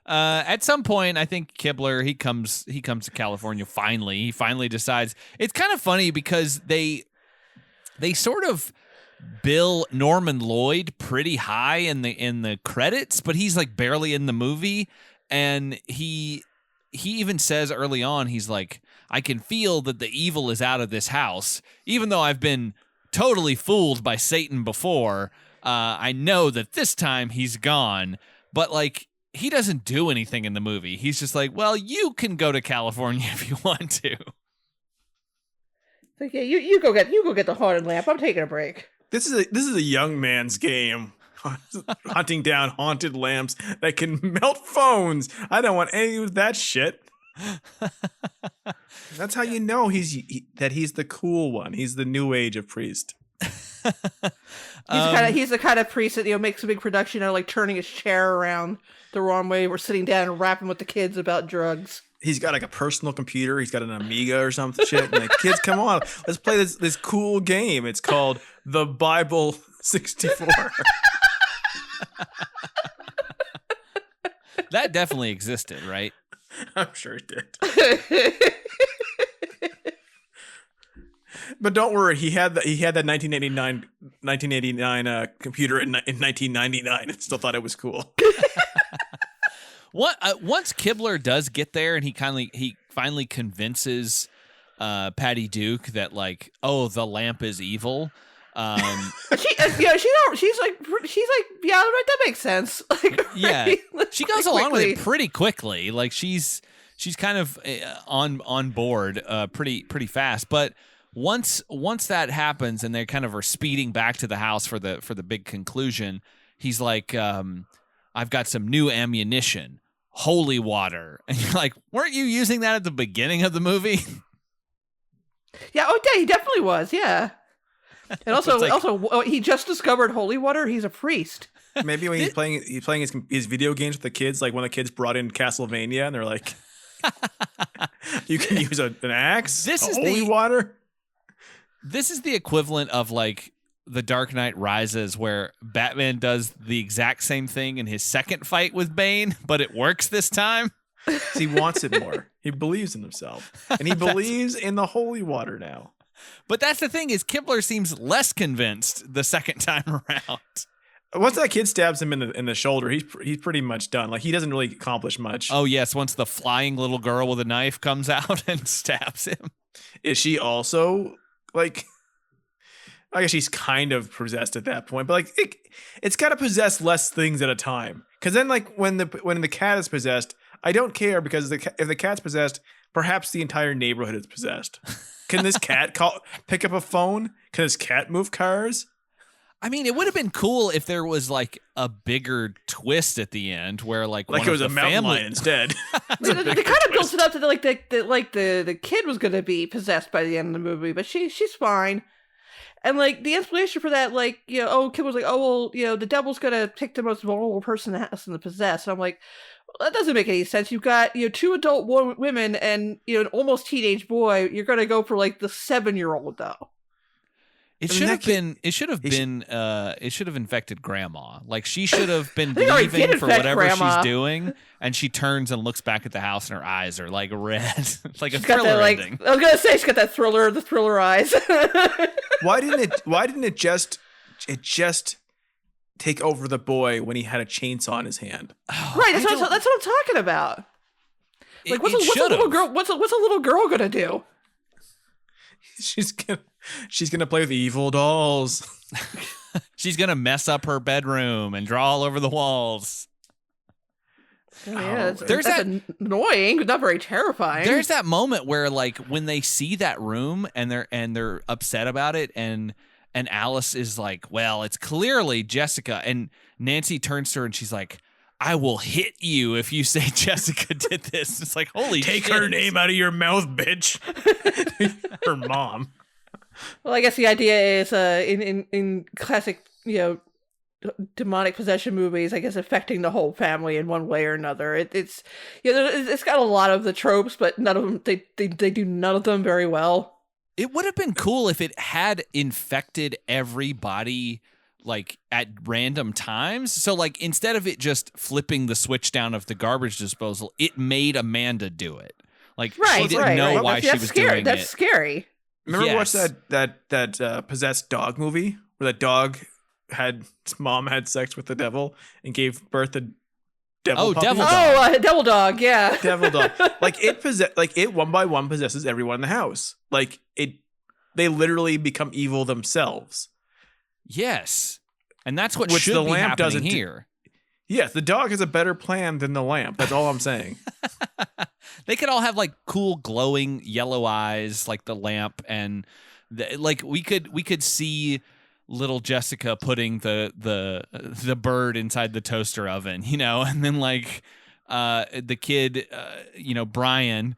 At some point, I think Kibler he comes to California finally. He finally decides. It's kind of funny because they sort of bill Norman Lloyd pretty high in the credits, but he's like barely in the movie, and he even says early on, he's like, I can feel that the evil is out of this house, even though I've been totally fooled by Satan before. I know that this time he's gone, but like he doesn't do anything in the movie. He's just like, well, you can go to California if you want to. Like, yeah, you go get the haunted lamp. I'm taking a break. This is a young man's game. Hunting down haunted lamps that can melt phones. I don't want any of that shit. That's how you know he's the cool one. He's the new age of priest. He's the kind of priest that, you know, makes a big production out of like turning his chair around the wrong way. We're sitting down and rapping with the kids about drugs. He's got like a personal computer. He's got an Amiga or some shit. And like, kids, come on, let's play this cool game. It's called The Bible 64. That definitely existed, right? I'm sure it did. But don't worry, he had that 1989 computer in 1999 and still thought it was cool. Once Kibler does get there, and he finally convinces Patty Duke that like, oh, the lamp is evil. She's like, yeah, right, that makes sense. Like, yeah, right? she goes along with it pretty quickly. Like she's kind of on board pretty fast. But once that happens, and they kind of are speeding back to the house for the big conclusion, he's like, I've got some new ammunition, holy water. And you're like, weren't you using that at the beginning of the movie? Yeah, oh yeah, he definitely was, yeah. And also, he just discovered holy water. He's a priest. Maybe when he's playing his video games with the kids, like when the kids brought in Castlevania, and they're like, you can use an axe, holy water. This is the equivalent of like The Dark Knight Rises, where Batman does the exact same thing in his second fight with Bane, but it works this time. He wants it more. He believes in himself, and he believes in the holy water now. But that's the thing, is Kibler seems less convinced the second time around. Once that kid stabs him in the shoulder, he's pretty much done. Like, he doesn't really accomplish much. Oh yes, once the flying little girl with a knife comes out and stabs him. Is she also like? I guess she's kind of possessed at that point, but like it's got to possess less things at a time. Because then, like when the cat is possessed, I don't care, because if the cat's possessed, perhaps the entire neighborhood is possessed. Can this cat pick up a phone? Can this cat move cars? I mean, it would have been cool if there was like a bigger twist at the end, where like it was a mountain lion instead. They kind of built it up to the kid was going to be possessed by the end of the movie, but she's fine. And like the explanation for that, like, you know, kid was like, oh well, you know, the devil's going to pick the most vulnerable person in the house and possess. And I'm like, well, that doesn't make any sense. You've got, you know, 2 adult women and, you know, an almost teenage boy. You're going to go for like the 7-year-old though. It I mean, should that have kid- been. It should have he sh- been. It should have infected Grandma. Like she should have been They already did leaving for infect whatever Grandma. she's doing, and she turns and looks back at the house, and her eyes are like red, like a She's got thriller that, like, ending. I was gonna say she's got that the thriller eyes. Why didn't it just take over the boy when he had a chainsaw in his hand? Right, that's what I'm talking about. Like, what's a little girl? What's a little girl gonna do? She's gonna play with evil dolls. She's gonna mess up her bedroom and draw all over the walls. Yeah, There's that's that- annoying, but not very terrifying. There's that moment where, like, when they see that room and they're upset about it, and Alice is like, "Well, it's clearly Jessica," and Nancy turns to her and she's like, "I will hit you if you say Jessica did this." It's like, holy Take shit. her name out of your mouth, bitch. Her mom. Well, I guess the idea is in classic, demonic possession movies, I guess affecting the whole family in one way or another. It's got a lot of the tropes, but none of them they do none of them very well. It would have been cool if it had infected everybody, like, at random times. So, like, instead of it just flipping the switch down of the garbage disposal, it made Amanda do it. Like, she didn't know why she was scary. doing That's it. scary. Remember Yes. watch that possessed dog movie where that dog his mom had sex with the devil and gave birth to devil puppies? Devil Dog. Oh, Devil Dog, yeah. Devil dog. Like it one by one possesses everyone in the house. Like they literally become evil themselves. Yes. And that's what Which should the be lamp happening doesn't do. here. Yes, the dog has a better plan than the lamp. That's all I'm saying. They could all have, like, cool glowing yellow eyes like the lamp, and like we could see little Jessica putting the bird inside the toaster oven, and then, like, the kid, Brian,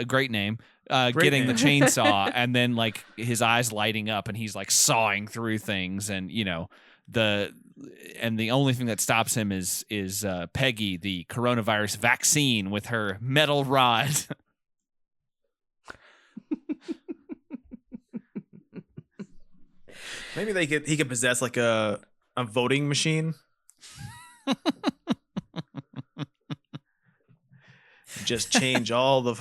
great name, getting the chainsaw, and then, like, his eyes lighting up and he's, like, sawing through things, and the only thing that stops him is Peggy, the coronavirus vaccine, with her metal rod. Maybe he could possess like a voting machine. Just change all the.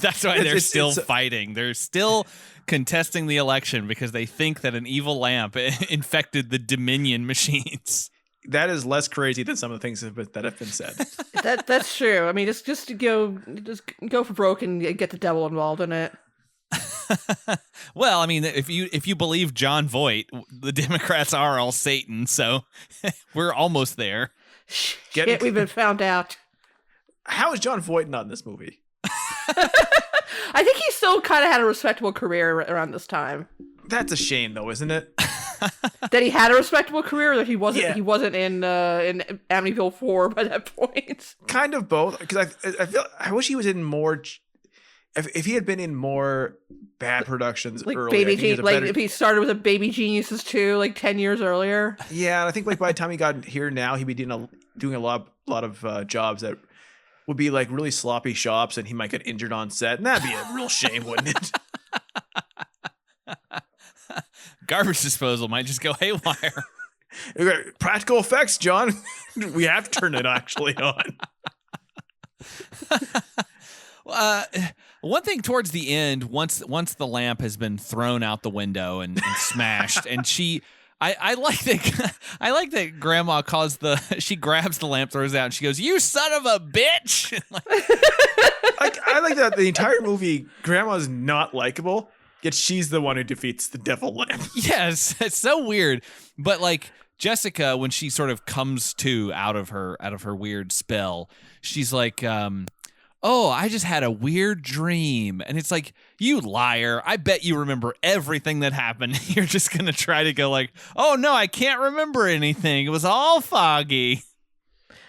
That's why they're still it's- fighting. They're still contesting the election because they think that an evil lamp infected the Dominion machines. That is less crazy than some of the things that have been said. That's true. I mean, just to go for broke and get the devil involved in it. Well, I mean, if you believe John Voight, the Democrats are all Satan, so we're almost there. Shit, we've been found out. How is John Voight not in this movie? I think he still kind of had a respectable career around this time. That's a shame, though, isn't it? That he had a respectable career, or that he wasn't. Yeah. He wasn't in Amityville 4 by that point. Kind of both, because I wish he was in more. If he had been in more bad productions Like earlier, if he started with a Baby Geniuses 2 like 10 years earlier. Yeah, and I think, like, by the time he got here now, he'd be doing a lot of jobs that would be like really sloppy shops, and he might get injured on set, and that'd be a real shame, wouldn't it? Garbage disposal might just go haywire. Practical effects, John. We have to turn it actually on. One thing towards the end, once the lamp has been thrown out the window and smashed, and I like that Grandma she grabs the lamp, throws it out, and she goes, "You son of a bitch!" I like that the entire movie, Grandma's not likable, yet she's the one who defeats the devil lamp. Yes, it's so weird. But, like, Jessica, when she sort of comes to out of her weird spell, she's like, "Oh, I just had a weird dream." And it's like, you liar. I bet you remember everything that happened. You're just going to try to go like, "Oh, no, I can't remember anything. It was all foggy."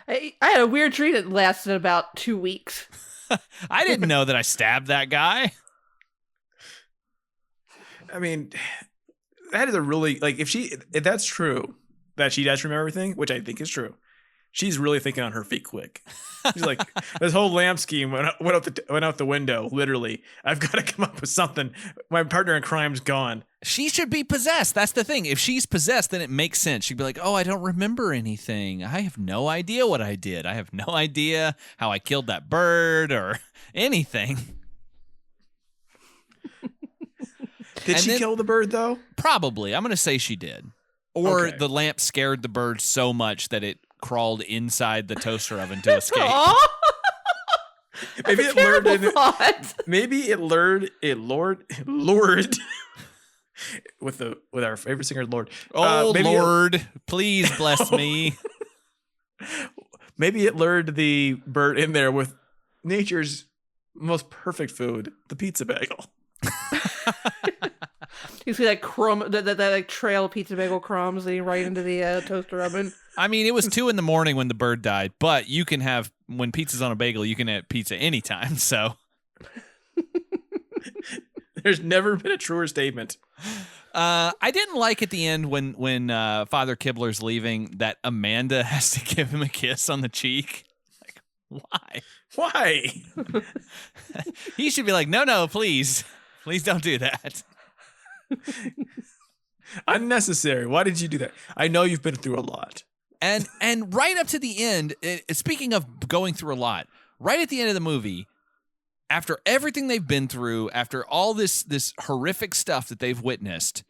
I had a weird dream that lasted about 2 weeks. I didn't know that I stabbed that guy. I mean, that is a really, like, if that's true, that she does remember everything, which I think is true, she's really thinking on her feet quick. She's like, this whole lamp scheme went out the window. Literally, I've got to come up with something. My partner in crime's gone. She should be possessed. That's the thing. If she's possessed, then it makes sense. She'd be like, oh, I don't remember anything. I have no idea what I did. I have no idea how I killed that bird or anything. Did she kill the bird, though? Probably. I'm going to say she did. Or Okay. the lamp scared the bird so much that it crawled inside the toaster oven to escape. Maybe it lured thought. Maybe it lured with our favorite singer, Lord. Oh, maybe Lord, please bless me. Maybe it lured the bird in there with nature's most perfect food, the pizza bagel. You see that crumb, that like trail of pizza bagel crumbs leading right into the toaster oven. I mean, it was 2 a.m. when the bird died, but you can have, when pizza's on a bagel, you can have pizza anytime, so. There's never been a truer statement. I didn't like at the end when Father Kibler's leaving that Amanda has to give him a kiss on the cheek. Like, why? Why? He should be like, no, please. Please don't do that. Unnecessary. Why did you do that? I know you've been through a lot. And right up to the end, speaking of going through a lot, right at the end of the movie, after everything they've been through, after all this horrific stuff that they've witnessed,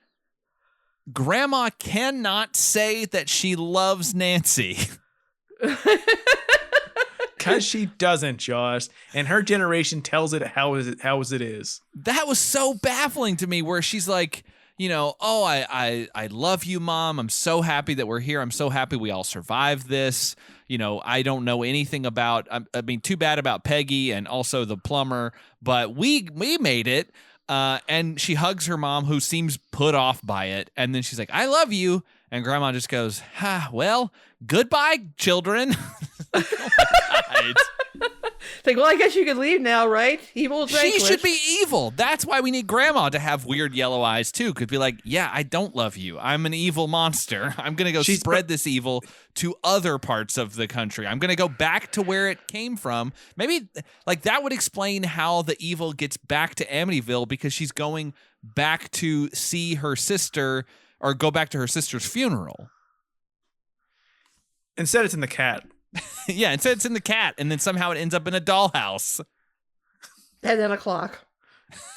Grandma cannot say that she loves Nancy. Because she doesn't, Josh. And her generation tells it how as it is. That was so baffling to me, where she's like, oh, I love you, Mom. I'm so happy that we're here. I'm so happy we all survived this. I don't know anything about, I mean, too bad about Peggy and also the plumber, but we made it. And she hugs her mom, who seems put off by it. And then she's like, I love you. And Grandma just goes, well, goodbye, children. Oh my God. It's like, well, I guess you could leave now, right? Evil is vanquished. She should be evil. That's why we need Grandma to have weird yellow eyes, too. Could be like, yeah, I don't love you. I'm an evil monster. I'm going to go spread this evil to other parts of the country. I'm going to go back to where it came from. Maybe like that would explain how the evil gets back to Amityville, because she's going back to see her sister, or go back to her sister's funeral. Instead, it's in the cat. Yeah, instead it's in the cat, and then somehow it ends up in a dollhouse. And then a clock.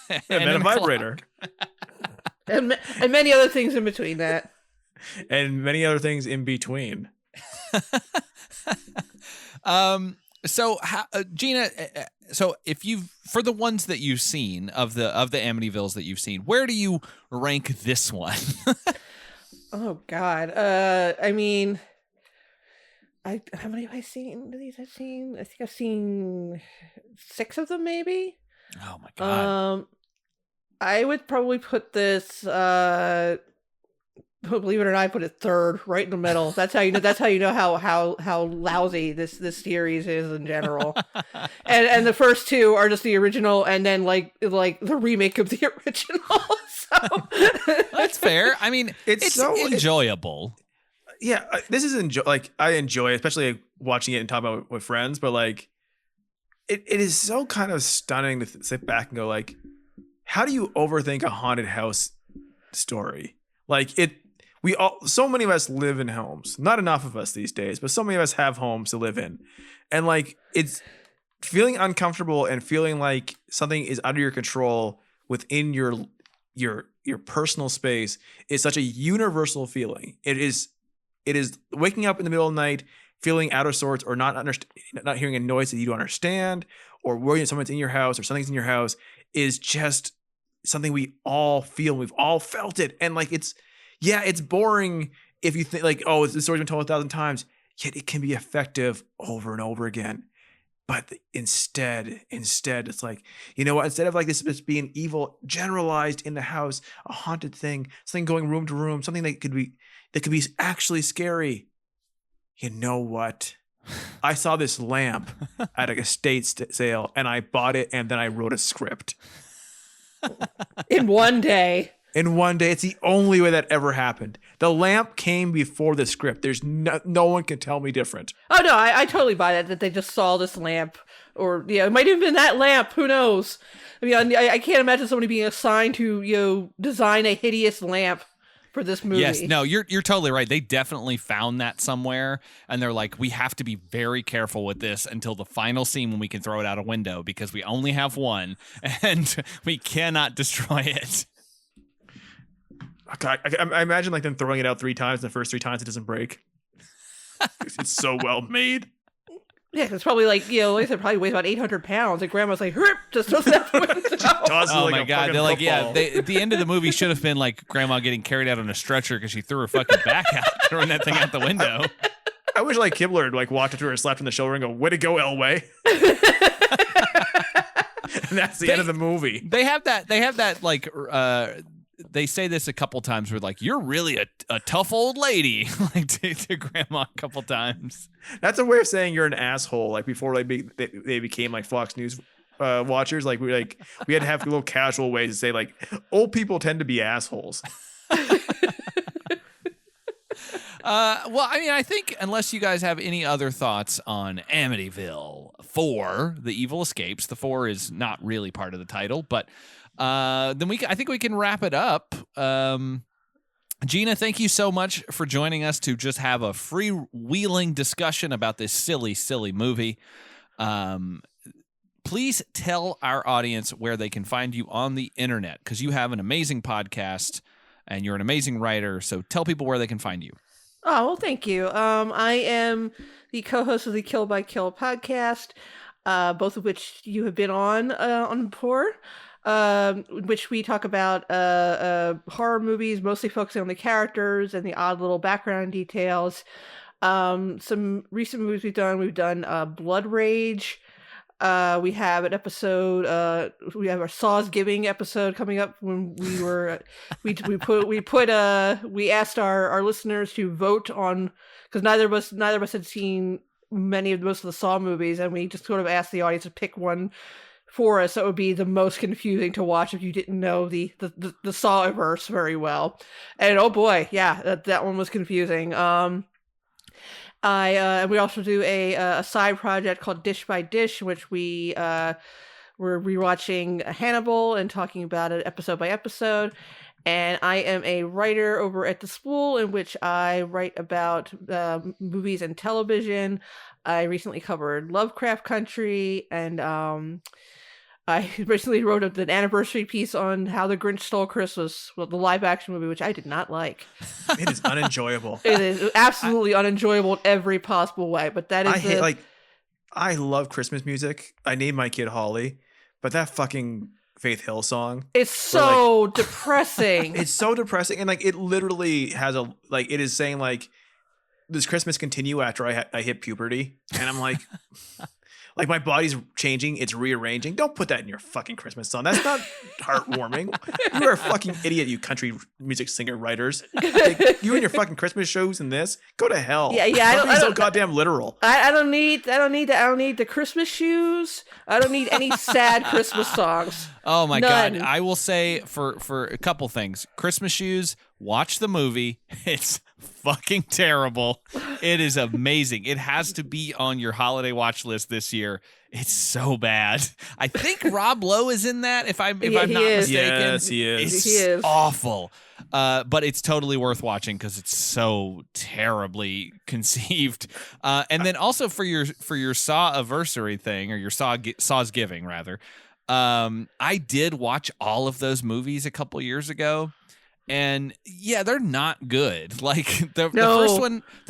And then a vibrator. And many other things in between that. And many other things in between. So Gena, so if for the ones that you've seen of the Amityvilles that you've seen, where do you rank this one? Oh God. I mean, how many have I seen? I think I've seen 6 of them, maybe. Oh my God. I would probably put this. Believe it or not, I put it 3rd, right in the middle. That's how you know. That's how you know how lousy this series is in general. and the first 2 are just the original, and then like the remake of the original. So That's fair. I mean, it's so enjoyable. Yeah, this is I enjoy it, especially watching it and talking about it with friends. But like, it is so kind of stunning to sit back and go like, how do you overthink a haunted house story? Like so many of us live in homes. Not enough of us these days, but so many of us have homes to live in, and like it's feeling uncomfortable and feeling like something is under your control within your personal space is such a universal feeling. It is waking up in the middle of the night, feeling out of sorts, or not hearing a noise that you don't understand, or worrying that someone's in your house or something's in your house, is just something we all feel. We've all felt it. And like, it's boring if you think like, oh, this story's been told 1,000 times, yet it can be effective over and over again. But instead, it's like, you know what? Instead of like this being evil generalized in the house, a haunted thing, something going room to room, something that could be actually scary. You know what? I saw this lamp at a estate sale, and I bought it, and then I wrote a script. in one day. in one day. It's the only way that ever happened. The lamp came before the script. There's no one can tell me different. Oh no, I totally buy that they just saw this lamp, or it might have been that lamp. Who knows? I mean, I can't imagine somebody being assigned to design a hideous lamp for this movie. Yes, no, you're totally right. They definitely found that somewhere, and they're like, we have to be very careful with this until the final scene when we can throw it out a window because we only have one, and we cannot destroy it. God, I imagine like them throwing it out 3 times. The first 3 times it doesn't break. It's so well made. Yeah, it's probably like I said, probably weighs about 800 pounds. And Grandma's like, "Herp!" Just throws it out the window. Oh my God! They're like, at the end of the movie should have been like Grandma getting carried out on a stretcher because she threw her fucking back out, throwing that thing out the window. I wish like Kibler had like walked up to her, slapped in the shoulder, and go, "Way to go, Elway." And that's the end of the movie. They have that like they say this a couple times where like, you're really a tough old lady, like to Grandma a couple times. That's a way of saying you're an asshole. Like before they became like Fox News watchers, like we had to have little casual ways to say like old people tend to be assholes. Well, I mean, I think unless you guys have any other thoughts on Amityville 4, The Evil Escapes, the 4 is not really part of the title, but then I think we can wrap it up. Gena, thank you so much for joining us to just have a freewheeling discussion about this silly, silly movie. Please tell our audience where they can find you on the internet, because you have an amazing podcast and you're an amazing writer. So tell people where they can find you. Oh, well, thank you. I am the co-host of the Kill by Kill podcast, both of which you have been on before. Which we talk about horror movies, mostly focusing on the characters and the odd little background details. Some recent movies we've done Blood Rage. We have an episode. We have our Saw's Giving episode coming up. When we were, we asked our listeners to vote on, because neither of us had seen most of the Saw movies, and we just sort of asked the audience to pick one for us that would be the most confusing to watch if you didn't know the Saw-verse very well. And oh boy, yeah, that one was confusing. We also do a side project called Dish by Dish, which we're rewatching Hannibal and talking about it episode by episode. And I am a writer over at the Spool, in which I write about movies and television. I recently covered Lovecraft Country, and I recently wrote an anniversary piece on How the Grinch Stole Christmas, the live action movie, which I did not like. It is unenjoyable. It is absolutely unenjoyable in every possible way. But that is I love Christmas music. I named my kid Holly, but that fucking Faith Hill song, it's so depressing. It's so depressing, and like it literally has it is saying like, does Christmas continue after I hit puberty? And I'm like. Like my body's changing, it's rearranging. Don't put that in your fucking Christmas song. That's not heartwarming. You're a fucking idiot, you country music singer writers. Like, you and your fucking Christmas shows and this, go to hell. Yeah. Don't be so goddamn literal. I don't need the Christmas shoes. I don't need any sad Christmas songs. Oh my None. God! I will say for a couple things, Christmas shoes. Watch the movie. It's fucking terrible. It is amazing. It has to be on your holiday watch list this year. It's so bad. I think Rob Lowe is in that. If I'm not mistaken, yes, he is. It's awful. But it's totally worth watching because it's so terribly conceived. And then also for your Saw anniversary thing, or your Saw's Giving rather. I did watch all of those movies a couple years ago. And yeah, they're not good. Like the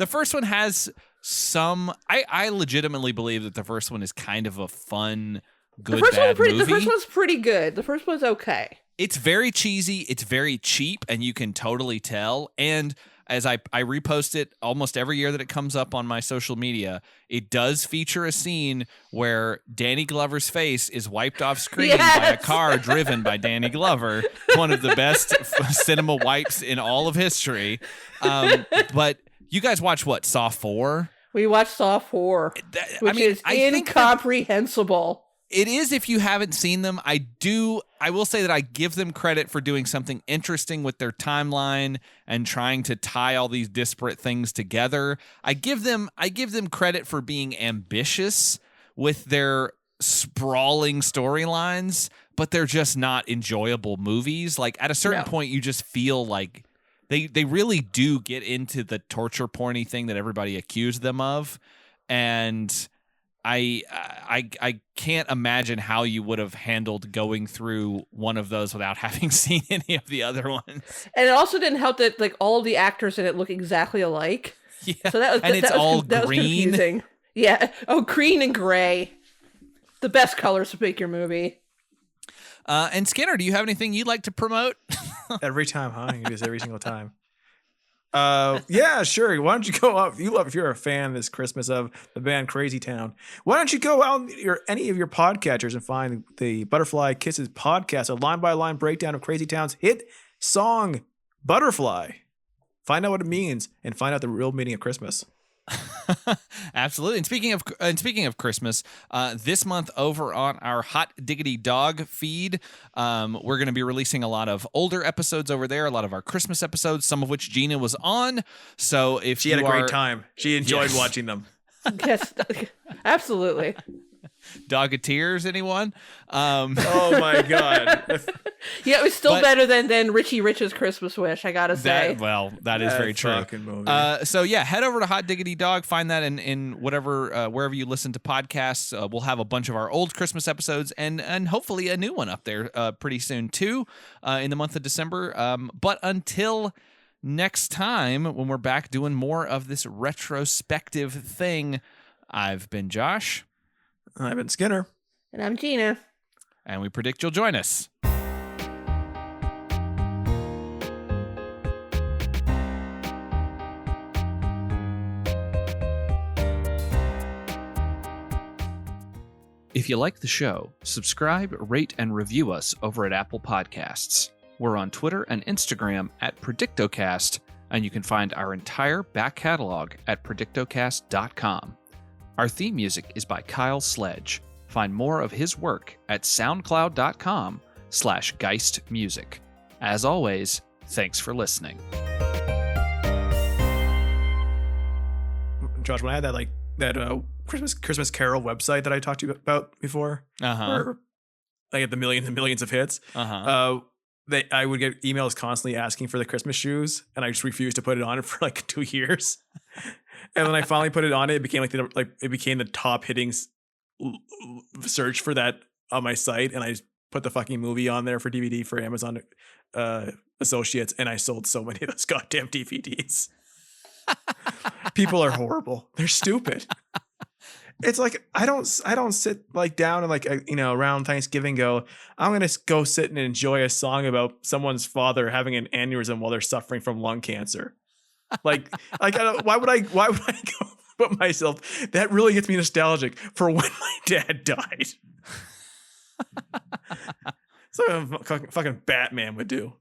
first one has some. I legitimately believe that the first one is kind of a fun, good, bad movie. The first one's pretty good. The first one's okay. It's very cheesy. It's very cheap, and you can totally tell. And as I repost it almost every year that it comes up on my social media, it does feature a scene where Danny Glover's face is wiped off screen by a car driven by Danny Glover, one of the best cinema wipes in all of history. But you guys watch what, Saw 4? We watched Saw 4, which is incomprehensible. It is if you haven't seen them. I will say that I give them credit for doing something interesting with their timeline and trying to tie all these disparate things together. I give them credit for being ambitious with their sprawling storylines, but they're just not enjoyable movies. Like at a certain point you just feel like they really do get into the torture porny thing that everybody accused them of, and I can't imagine how you would have handled going through one of those without having seen any of the other ones. And it also didn't help that like all of the actors in it look exactly alike. Yeah, so that was and it's that was, all that green. Was confusing. Yeah. Oh, green and gray, the best colors to make your movie. And Skinner, do you have anything you'd like to promote? Every time, huh? You do this every single time. Yeah, sure. Why don't you go up? If you're a fan this Christmas of the band Crazy Town, why don't you go out any of your podcatchers and find the Butterfly Kisses podcast, a line by line breakdown of Crazy Town's hit song Butterfly. Find out what it means and find out the real meaning of Christmas. Absolutely. And speaking of Christmas, this month over on our Hot Diggity Dog feed, we're going to be releasing a lot of older episodes over there, a lot of our Christmas episodes, some of which Gena was on. So if she had a great time, she enjoyed watching them. Yes, absolutely. Dogateers, anyone? Oh my God. Yeah, it was still better than Richie Rich's Christmas Wish, I gotta say. That is very true. So yeah, head over to Hot Diggity Dog, find that in whatever wherever you listen to podcasts. We'll have a bunch of our old Christmas episodes and hopefully a new one up there pretty soon too, in the month of December. But until next time, when we're back doing more of this retrospective thing, I've been Josh. I've been Skinner. And I'm Gena. And we predict you'll join us. If you like the show, subscribe, rate, and review us over at Apple Podcasts. We're on Twitter and Instagram at predictocast, and you can find our entire back catalog at predictocast.com. Our theme music is by Kyle Sledge. Find more of his work at soundcloud.com/geistmusic. As always, thanks for listening. Josh, when I had that Christmas Carol website that I talked to you about before, where I get the millions and millions of hits, I would get emails constantly asking for the Christmas shoes, and I just refused to put it on it for like 2 years. And then I finally put it on it. It became it became the top hitting search for that on my site, and I just put the fucking movie on there for DVD for Amazon Associates, and I sold so many of those goddamn DVDs. People are horrible. They're stupid. It's like I don't sit like down and like around Thanksgiving go, I'm gonna go sit and enjoy a song about someone's father having an aneurysm while they're suffering from lung cancer. Like why would I go put myself? That really gets me nostalgic for when my dad died. Something fucking Batman would do.